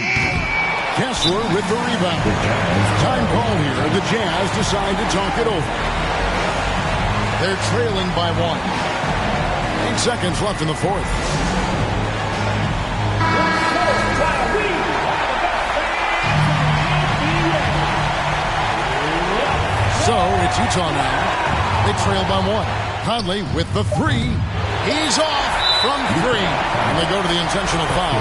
Kessler with the rebound. Time call here. The Jazz decide to talk it over. They're trailing by 1. 8 seconds left in the fourth. So it's Utah now. They trail by 1. Conley with the 3. He's off from 3. And they go to the intentional foul.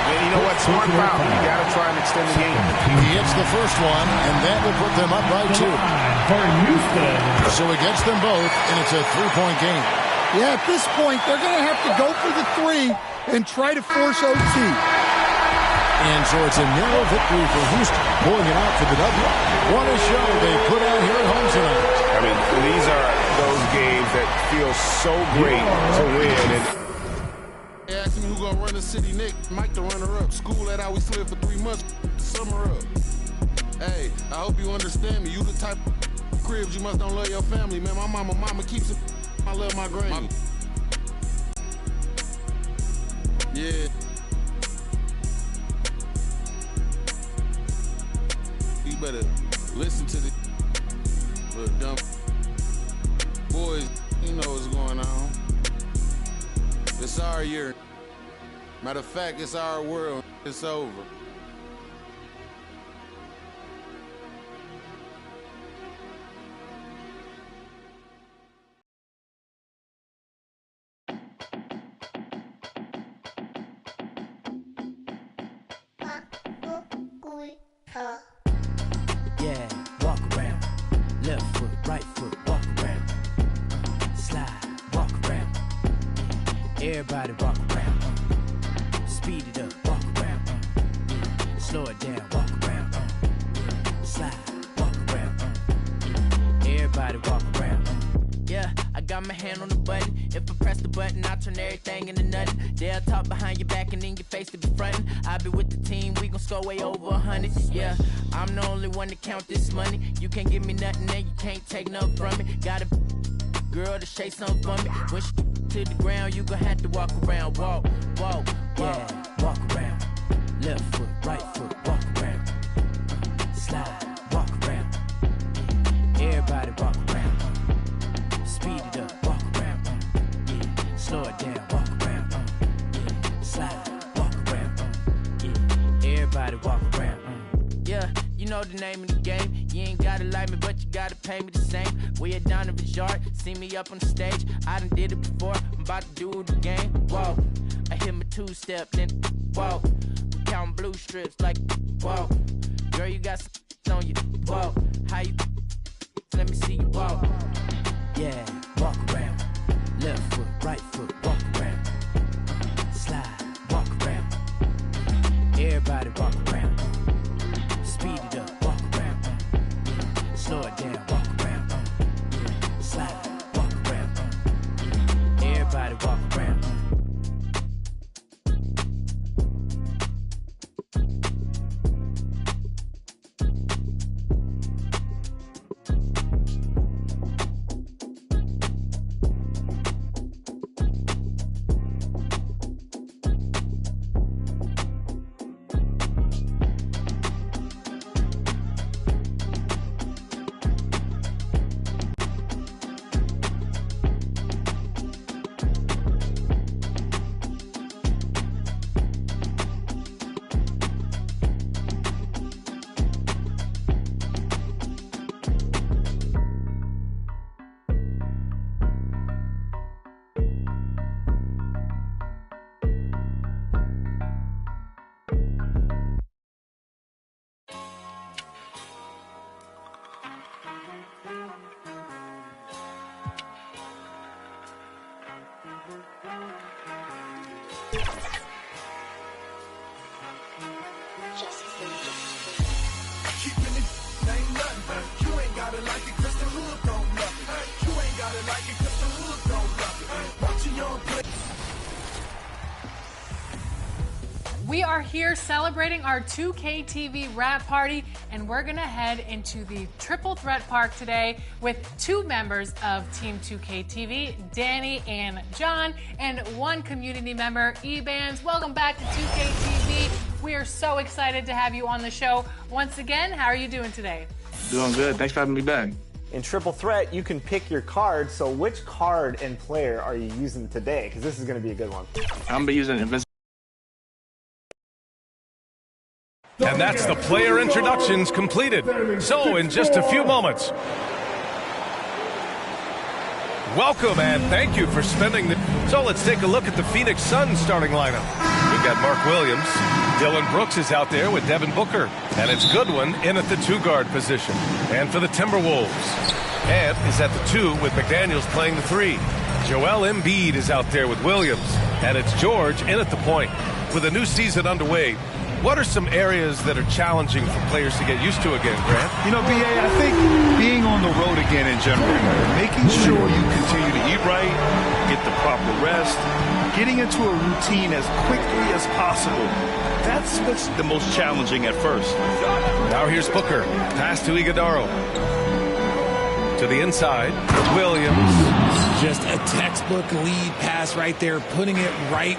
And you know what? Smart foul. You got to try and extend the game. He hits the first one, and that will put them up by 2. So it gets them both, and it's a 3-point game. Yeah, at this point, they're going to have to go for the 3 and try to force OT. And so it's a narrow victory for Houston, pulling it out for the W. What a show they put out here at home tonight. I mean, these are those games that feel so great to win. And they asked me who gonna run the city next. Mike the runner-up. School that how we slid for 3 months. Summer up. Hey, I hope you understand me. You the type of cribs you must don't love your family, man. My mama keeps it. I love my granny. Yeah. You better listen to the dumb boys. You know what's going on. It's our year. Matter of fact, it's our world. It's over. Yeah, walk around. Left foot, right foot, walk around. Slide, walk around. Everybody walk around. Speed it up, walk around. Slow it down, walk around. Slide, walk around. Everybody walk around. Yeah, I got my hand on the button. If I press the button, I turn everything into nothing. They'll talk behind your back and in your face to be frontin'. I be with the team, we gon' score way over 100. Yeah, I'm the only one to count this money. You can't give me nothing and you can't take nothing from me. Got a girl to shake something for me. When she to the ground, you gon' have to walk around. Walk, walk, yeah, walk around. Left foot, right foot, walk around. Slide, walk around. Everybody walk around. Speed it up, walk around. Slow it down, walk around. Slide, walk around. Everybody walk around. Yeah, you know the name of the game. You ain't gotta like me, but you gotta pay me the same. We at Donovan's yard, see me up on the stage. I done did it before, I'm about to do it again. Whoa, I hit my 2-step, then whoa. We counting blue strips like whoa. Girl, you got some on you. Whoa, how you? Let me see you walk. Yeah, walk around. Left foot, right foot, walk around. Slide, walk around. Everybody walk around. Speed it up, walk around. Slow it down, walk around. Slide, walk around. Everybody walk around. We are here celebrating our 2K TV wrap party, and we're going to head into the Triple Threat Park today with 2 members of Team 2K TV, Danny and John, and 1 community member, Ebans. Welcome back to 2K TV. We are so excited to have you on the show. Once again, how are you doing today? Doing good. Thanks for having me back. In Triple Threat, you can pick your card. So which card and player are you using today? Because this is going to be a good one. I'm going to be using Invincible. And that's the player introductions completed. So in just a few moments, welcome and thank you for spending the... So let's take a look at the Phoenix Suns starting lineup. We've got Mark Williams. Dillon Brooks is out there with Devin Booker. And it's Goodwin in at the 2-guard position. And for the Timberwolves, Ant is at the 2 with McDaniels playing the 3. Joel Embiid is out there with Williams. And it's George in at the point. With a new season underway, what are some areas that are challenging for players to get used to again, Grant? You know, B.A., I think being on the road again in general, making sure you continue to eat right, get the proper rest, getting into a routine as quickly as possible. That's what's the most challenging at first. Now here's Booker. Pass to Iguodaro. To the inside, Williams. Just a textbook lead pass right there, putting it right.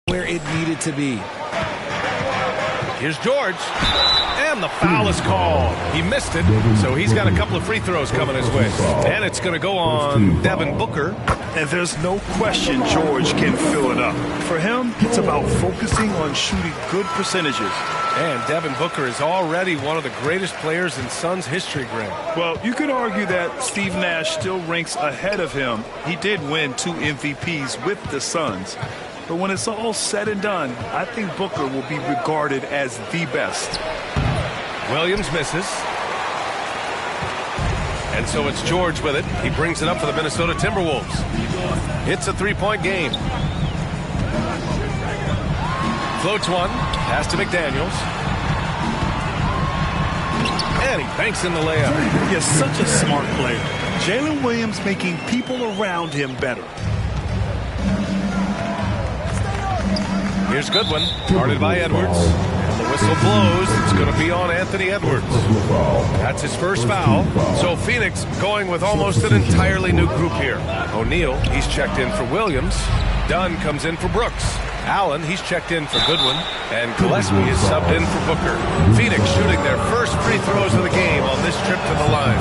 Where it needed to be. Here's George. And the foul is called. He missed it, so he's got a couple of free throws coming his way. And it's going to go on Devin Booker. And there's no question George can fill it up. For him, it's about focusing on shooting good percentages. And Devin Booker is already one of the greatest players in Suns history, Grant. Well, you could argue that Steve Nash still ranks ahead of him. He did win 2 MVPs with the Suns. But when it's all said and done, I think Booker will be regarded as the best. Williams misses. And so it's George with it. He brings it up for the Minnesota Timberwolves. It's a 3-point game. Floats one. Pass to McDaniels. And he banks in the layup. He's such a smart player. Jalen Williams making people around him better. Here's Goodwin, guarded by Edwards. And the whistle blows. It's going to be on Anthony Edwards. That's his first foul. So Phoenix going with almost an entirely new group here. O'Neal, he's checked in for Williams. Dunn comes in for Brooks. Allen, he's checked in for Goodwin. And Gillespie is subbed in for Booker. Phoenix shooting their first free throws of the game on this trip to the line.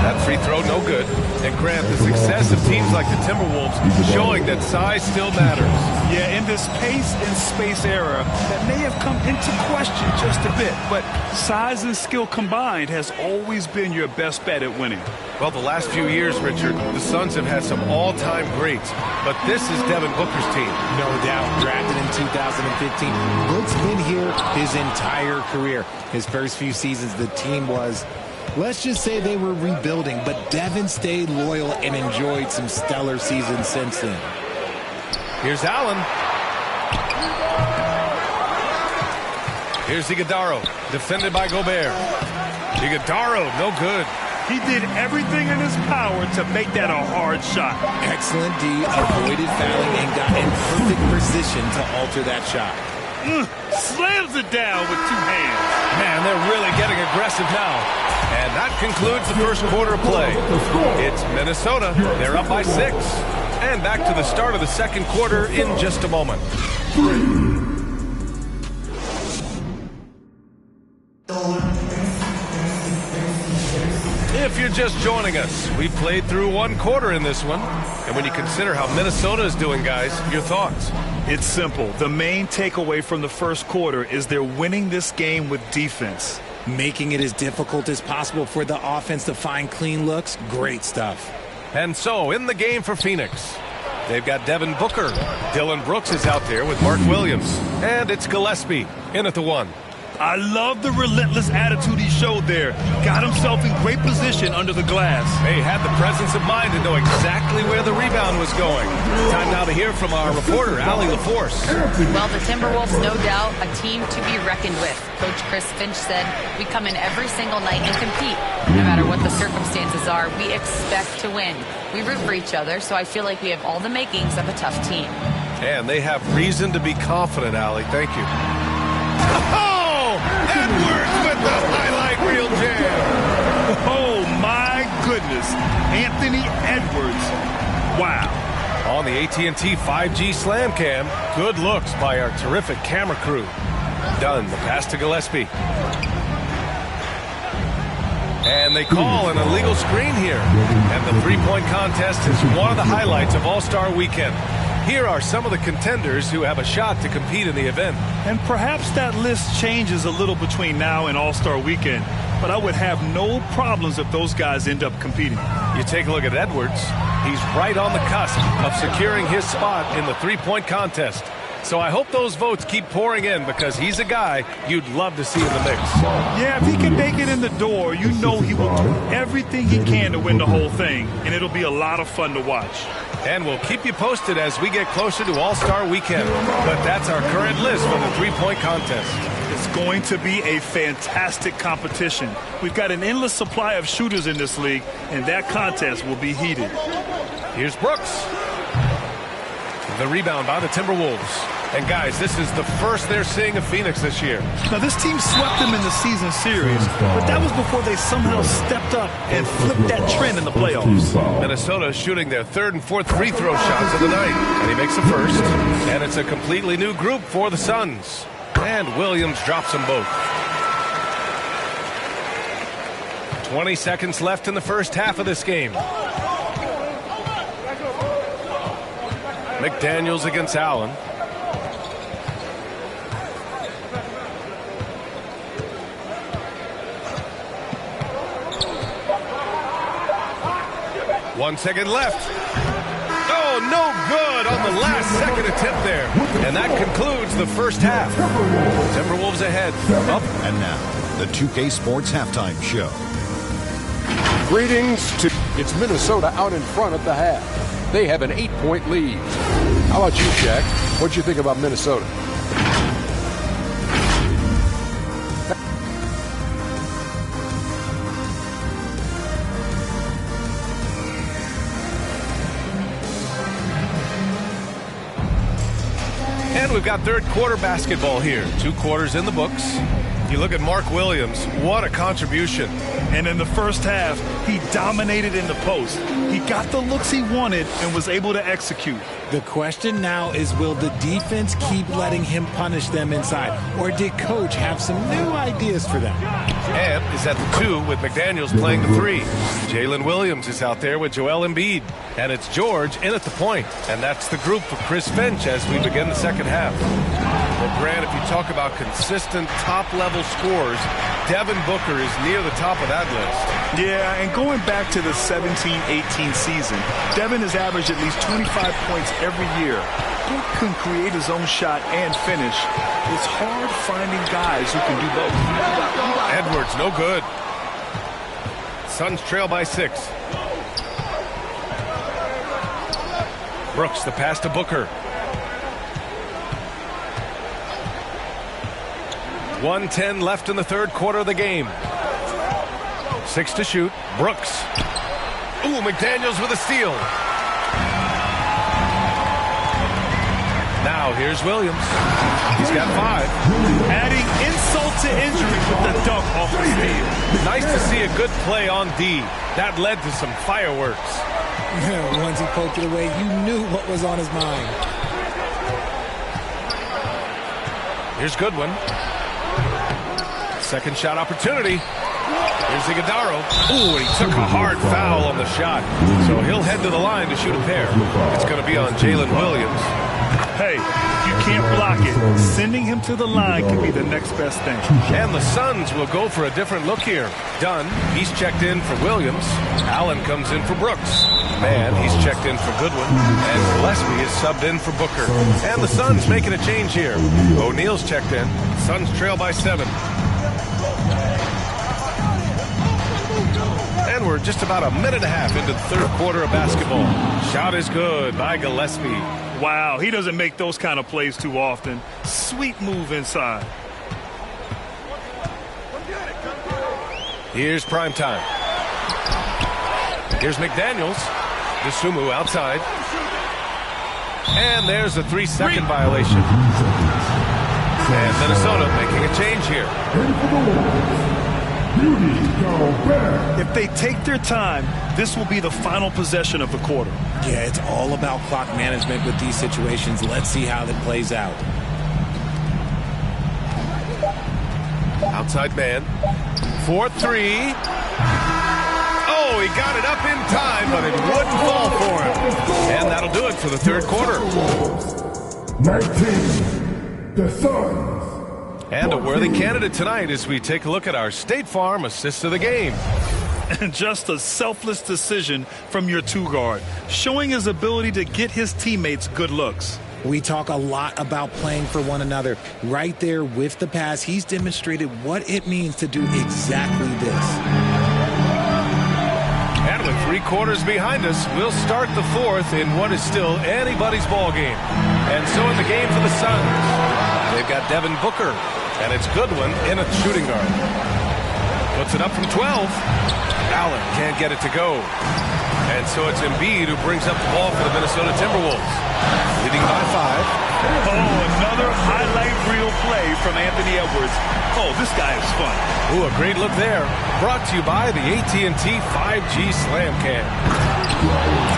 That free throw, no good. And Grant, the success of teams like the Timberwolves showing that size still matters. Yeah, in this pace and space era, that may have come into question just a bit. But size and skill combined has always been your best bet at winning. Well, the last few years, Richard, the Suns have had some all-time greats. But this is Devin Booker's team. No doubt. Drafted in 2015. Book's been here his entire career. His first few seasons, the team was, let's just say they were rebuilding, but Devin stayed loyal and enjoyed some stellar seasons since then. Here's Allen. Here's Iguodaro, defended by Gobert. Iguodaro, no good. He did everything in his power to make that a hard shot. Excellent D, avoided fouling and got in perfect position to alter that shot. Slams it down with 2 hands. Man, they're really getting aggressive now. And that concludes the first quarter of play. It's Minnesota. They're up by 6. And back to the start of the second quarter in just a moment. If you're just joining us, we've played through 1 quarter in this one. And when you consider how Minnesota is doing, guys, your thoughts? It's simple. The main takeaway from the first quarter is they're winning this game with defense. Making it as difficult as possible for the offense to find clean looks. Great stuff. And so, in the game for Phoenix, they've got Devin Booker. Dillon Brooks is out there with Mark Williams. And it's Gillespie in at the 1. I love the relentless attitude he showed there. Got himself in great position under the glass. They had the presence of mind to know exactly where the rebound was going. Time now to hear from our reporter, Allie LaForce. Well, the Timberwolves, no doubt, a team to be reckoned with. Coach Chris Finch said, we come in every single night and compete. No matter what the circumstances are, we expect to win. We root for each other, so I feel like we have all the makings of a tough team. And they have reason to be confident, Allie. Thank you. Oh! Edwards with the highlight reel jam. Oh, my goodness. Anthony Edwards. Wow. On the AT&T 5G Slam Cam, good looks by our terrific camera crew. Done. The pass to Gillespie. And they call an illegal screen here. And the three-point contest is one of the highlights of All-Star Weekend. Here are some of the contenders who have a shot to compete in the event. And perhaps that list changes a little between now and All-Star Weekend, but I would have no problems if those guys end up competing. You take a look at Edwards. He's right on the cusp of securing his spot in the three-point contest. So I hope those votes keep pouring in because he's a guy you'd love to see in the mix. Yeah, if he can make it in the door, you know he will do everything he can to win the whole thing, and it'll be a lot of fun to watch. And we'll keep you posted as we get closer to All-Star Weekend. But that's our current list for the three-point contest. It's going to be a fantastic competition. We've got an endless supply of shooters in this league, and that contest will be heated. Here's Brooks. The rebound by the Timberwolves. And guys, this is the first they're seeing of Phoenix this year. Now this team swept them in the season series, but that was before they somehow stepped up and flipped that trend in the playoffs. Minnesota shooting their third and fourth free throw shots of the night. And he makes the first. And it's a completely new group for the Suns. And Williams drops them both. 20 seconds left in the first half of this game. McDaniels against Allen. One second left. Oh, no good on the last second attempt there. And that concludes the first half. Timberwolves ahead. Up. And now, the 2K Sports Halftime Show. Greetings to... It's Minnesota out in front at the half. They have an 8-point lead. How about you, Shaq? What'd you think about Minnesota? And we've got third quarter basketball here. 2 quarters in the books. You look at Mark Williams, what a contribution. And in the first half, he dominated in the post. He got the looks he wanted and was able to execute. The question now is, will the defense keep letting him punish them inside? Or did Coach have some new ideas for them? And is at the 2 with McDaniels playing the 3. Jalen Williams is out there with Joel Embiid. And it's George in at the point. And that's the group for Chris Finch as we begin the second half. Well, Grant, if you talk about consistent top-level scores, Devin Booker is near the top of that list. Yeah, and going back to the 17-18 season, Devin has averaged at least 25 points every year. Book can create his own shot and finish. It's hard finding guys who can do both. Edwards, no good. Suns trail by 6. Brooks, the pass to Booker. 1:10 left in the third quarter of the game. 6 to shoot. Brooks. Ooh, McDaniels with a steal. Now here's Williams. He's got 5. Adding insult to injury with the dunk off the steal. Nice to see a good play on D. That led to some fireworks. Yeah, once he poked it away, you knew what was on his mind. Here's Goodwin. Second shot opportunity. Here's Iguodaro. Ooh, and he took a hard foul on the shot. So he'll head to the line to shoot a pair. It's going to be on Jalen Williams. Hey, you can't block it. Sending him to the line can be the next best thing. And the Suns will go for a different look here. Dunn, he's checked in for Williams. Allen comes in for Brooks. Mann, he's checked in for Goodwin. And Gillespie is subbed in for Booker. And the Suns making a change here. O'Neal's checked in. Suns trail by 7. And we're just about a minute and a half into the third quarter of basketball. Shot is good by Gillespie. Wow, he doesn't make those kind of plays too often. Sweet move inside. Here's prime time. Here's McDaniels. Dosunmu outside. And there's a 3-second violation. And Minnesota making a change here. If they take their time, this will be the final possession of the quarter. Yeah, it's all about clock management with these situations. Let's see how that plays out. Outside man. 4-3. Oh, he got it up in time, but it wouldn't fall for him. And that'll do it for the third quarter. 19. The Suns. And a worthy candidate tonight as we take a look at our State Farm assist of the game. And just a selfless decision from your two-guard, showing his ability to get his teammates good looks. We talk a lot about playing for one another. Right there with the pass, he's demonstrated what it means to do exactly this. And with 3 quarters behind us, we'll start the fourth in what is still anybody's ball game. And so in the game for the Suns, they've got Devin Booker, and it's Goodwin in a shooting guard. Puts it up from 12. Allen can't get it to go. And so it's Embiid who brings up the ball for the Minnesota Timberwolves. Leading by 5. Oh, another highlight reel play from Anthony Edwards. Oh, this guy is fun. Ooh, a great look there. Brought to you by the AT&T 5G Slam Cam.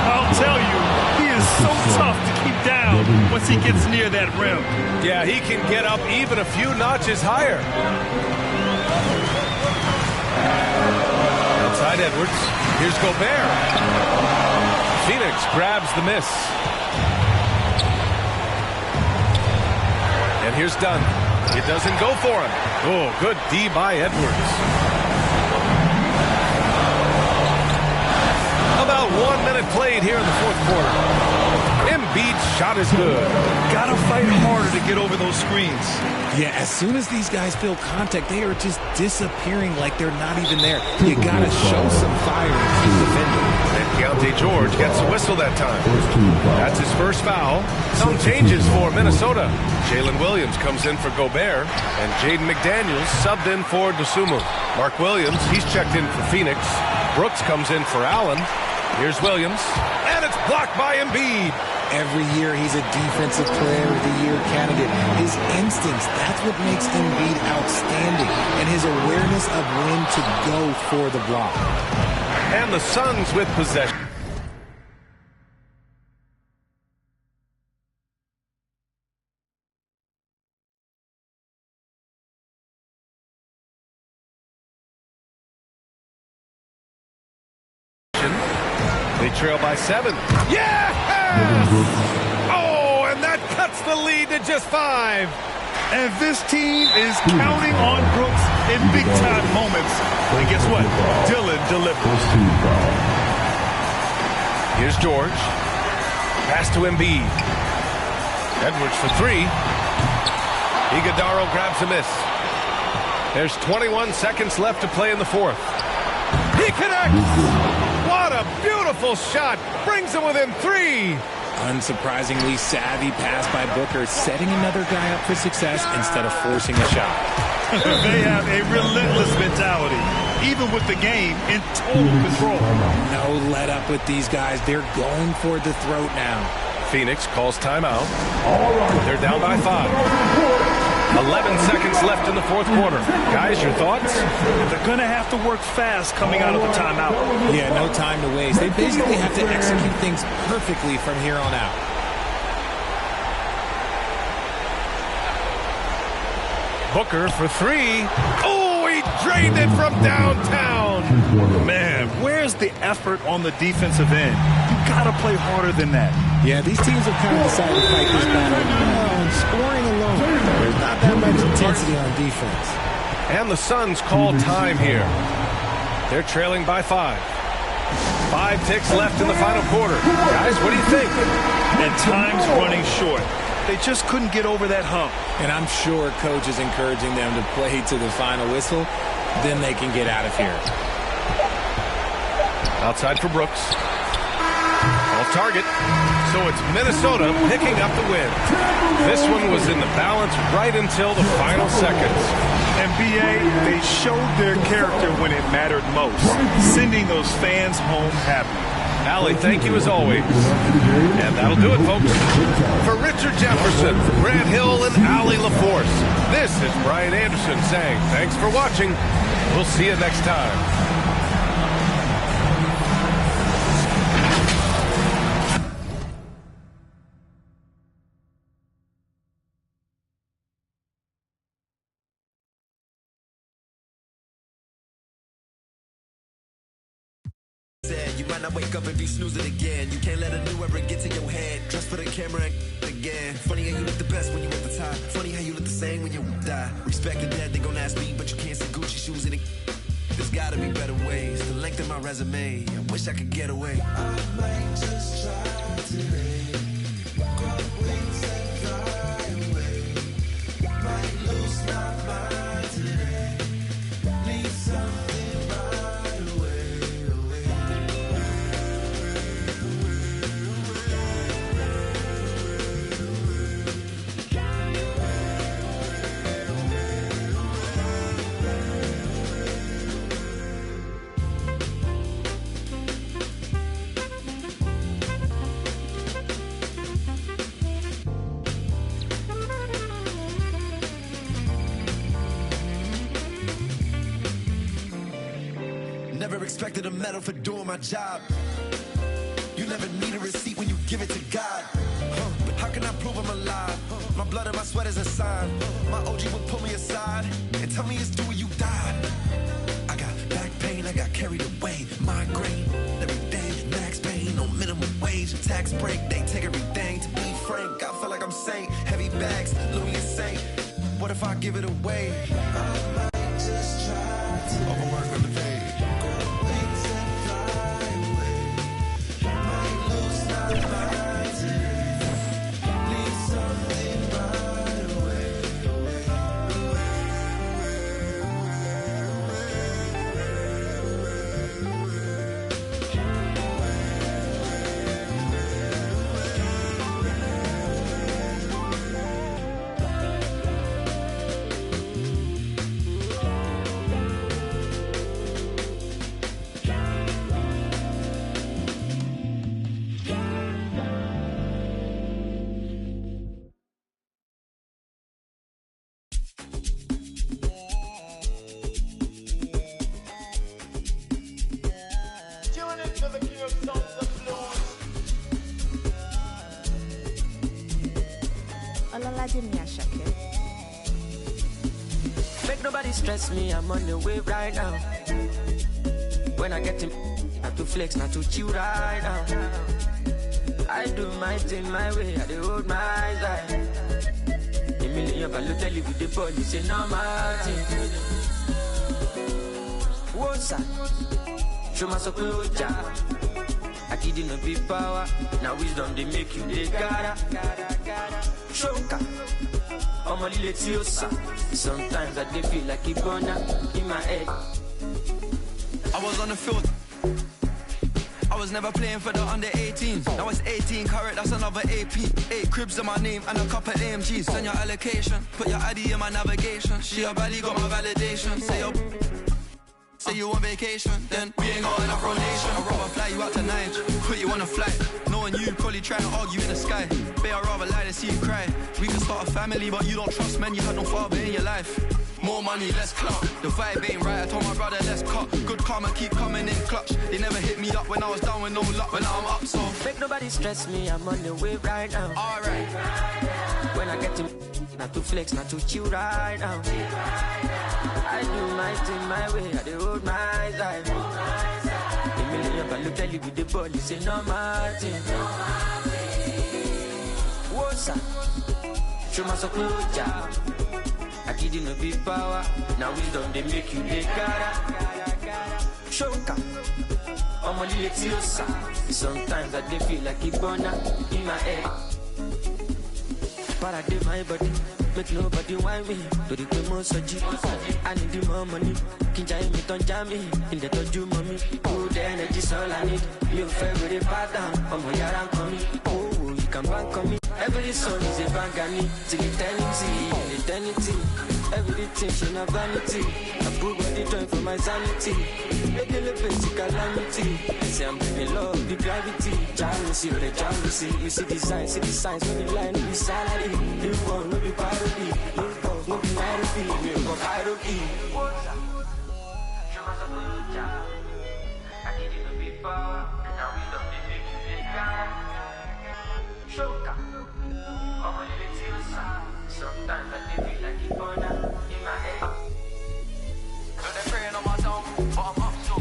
I'll tell you, he is so tough to keep down once he gets near that rim. Yeah, he can get up even a few notches higher. Outside Edwards. Here's Gobert. Phoenix grabs the miss. And here's Dunn. It doesn't go for him. Oh, good D by Edwards. About 1 minute played here in the fourth quarter. Embiid's shot is good. Gotta fight harder to get over those screens. Yeah, as soon as these guys feel contact, they are just disappearing like they're not even there. You gotta show some fire and keep defending. And Keontae George gets a whistle that time. That's his first foul. Some changes for Minnesota. Jalen Williams comes in for Gobert, and Jaden McDaniels subbed in for Dosunmu. Mark Williams, he's checked in for Phoenix. Brooks comes in for Allen. Here's Williams, and it's blocked by Embiid. Every year he's a Defensive Player of the Year candidate. His instincts, that's what makes Embiid outstanding, and his awareness of when to go for the block. And the Suns with possession. They trail by 7. Yes! Oh, and that cuts the lead to just 5. And this team is counting on Brooks in big-time moments. And guess what? Dillon delivers. Here's George. Pass to Embiid. Edwards for 3. Iguodaro grabs a miss. There's 21 seconds left to play in the fourth. He connects! What a beautiful shot. Brings him within 3. Unsurprisingly savvy pass by Booker, setting another guy up for success instead of forcing a shot. They have a relentless mentality, even with the game in total control. No let up with these guys. They're going for the throat now. Phoenix calls timeout. They're down by 5. 11 seconds left in the fourth quarter. Guys, your thoughts? They're going to have to work fast coming out of the timeout. Yeah, no time to waste. They basically have to execute things perfectly from here on out. Booker for 3. Oh, he drained it from downtown. Man, where's the effort on the defensive end? You got to play harder than that. Yeah, these teams have kind of decided to fight this battle on scoring alone. There's not that much intensity on defense. And the Suns call time here. They're trailing by 5. 5 ticks left in the final quarter. Guys, what do you think? And time's running short. They just couldn't get over that hump. And I'm sure coach is encouraging them to play to the final whistle. Then they can get out of here. Outside for Brooks. Off target. So it's Minnesota picking up the win. This one was in the balance right until the final seconds. NBA, they showed their character when it mattered most, sending those fans home happy. Allie, thank you as always. And that'll do it, folks. For Richard Jefferson, Grant Hill, and Allie LaForce, this is Brian Anderson saying thanks for watching. We'll see you next time. You might not wake up and be snoozing again. You can't let a new era get to your head. Dress for the camera again. Funny how you look the best when you at the top. Funny how you look the same when you die. Respect the dead, they gon' ask me, but you can't see Gucci shoes in it. There's gotta be better ways to lengthen my resume. I wish I could get away. I might just try today. Grab wings and fly away. Might lose my mind today. Need something right away. Never expected a medal for doing my job. You never need a receipt when you give it to God. But how can I prove I'm alive? My blood and my sweat is a sign. My OG would pull me aside and tell me it's due when you die. I got back pain, I got carried away. Migraine, every day, max pain on minimum wage. Tax break, they take everything. To be frank, I feel like I'm saint. Heavy bags, Louis and Saint. What if I give it away? I might just try to overwork on the page. Make nobody stress me, I'm on the wave right now. When I get to not to flex, not to chill right now. I do my thing my way, I do hold my side. A million value tell you with the ball, you say no matter. What's up? Show my support, I didn't know big power, now wisdom they make you the gotta. Shoka, I'm a little tiosa. Sometimes I feel like a burner in my head. I was on the field. I was never playing for the under 18. Now it's 18 carat, that's another AP. 8 cribs in my name and a couple AMGs. Send your allocation, put your ID in my navigation. She a valley got my validation. Say you on vacation, then we ain't got enough rotation. I'd rather fly you out tonight, put you on a flight. Knowing you probably trying to argue in the sky. Babe, I'd rather lie than see you cry. We can start a family, but you don't trust men. You had no father in your life. More money, less clout. The vibe ain't right, I told my brother, let's cut. Good karma keep coming in clutch. They never hit me up when I was down with no luck. When I'm up, so make nobody stress me, I'm on the wave right now. Alright. When I get to not to flex, not to chill right now. I do my thing my way, I do hold my time. A million but tell you with the ball, you say no Martin. What's up? Show my support, I didn't know big power. Now wisdom they make you the cara. Shoka, I'm a little sometimes I dey feel like it's gonna in my head. But I did my body, make nobody want me. To the most I need the more money. Kinja me don't jam me. In the toju mommy. Good energy's all I need. You favorite pattern. I'm on your coming. Oh, you can bank on me. Every song is a bangani. Till eternity. Everything should not vanity. I put body joint for my sanity. Make a little bit calamity. Say I'm bringing love, the gravity. Jealousy, the jealousy. You see the signs, no be line, no be salary. You won't, no be parody. You won't, no be parody. You won't, parody. I need you to be power. Now we don't need you to be God. Shoka. I'm a little sometimes I feel like it's gonna in my head. So they're praying on my down, but I'm up so.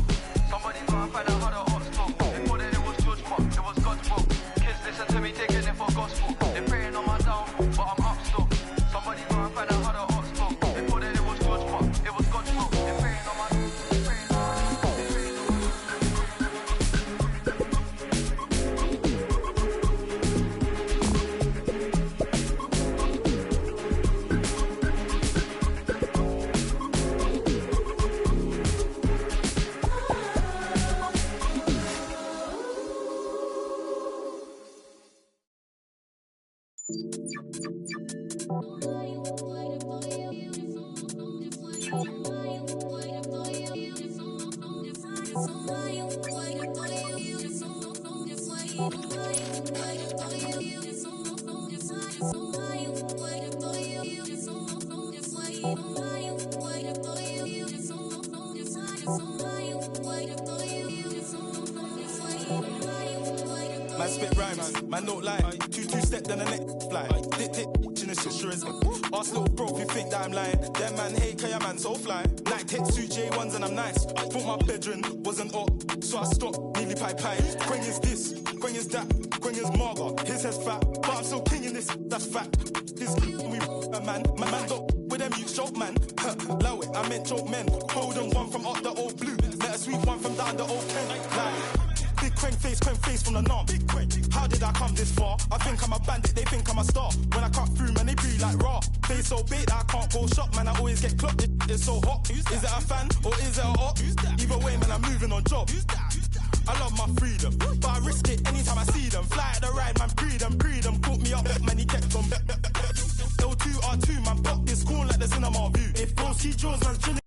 Somebody go and find out how the odds talk. They thought that it was George Pop, it was God's fault. Kids listen to me, taking it for gospel. They're praying on my down, but I'm up so. Somebody go and find out how the odds talk. They thought that it was George Pop, it was God's fault. They're praying on my Man spit rhymes, man don't lie. Two-step then the next fly. Dick, in the shit, sure is. Ask little bro if you think that I'm lying. Them man hate, cause your man so fly. Night hits, 2 J1s and I'm nice. Thought my bedroom wasn't up, so I stopped, nearly pie. Quang is this, Quang is that, Quang is Marga. His head's fat, but I'm still king in this, that's fact. This we a man don't with them you choke man. Low it, I meant choke men. Holding one from up the old blue. Let a sweet one from down the old Ken. Like, big Quang face from the norm. How did I come this far? I think I'm a bandit, they think I'm a star. When I cut through, man, they breathe like raw. They so big that I can't go shop, man, I always get clocked. It's so hot. Is it a fan or is it a hot? Either way, man, I'm moving on job. I love my freedom, but I risk it anytime I see them. Fly at the ride, man, pre them. Caught me up, man, he kept on. L2R2, man, pop this corn like the cinema view. If bros see Jaws, man's chilling.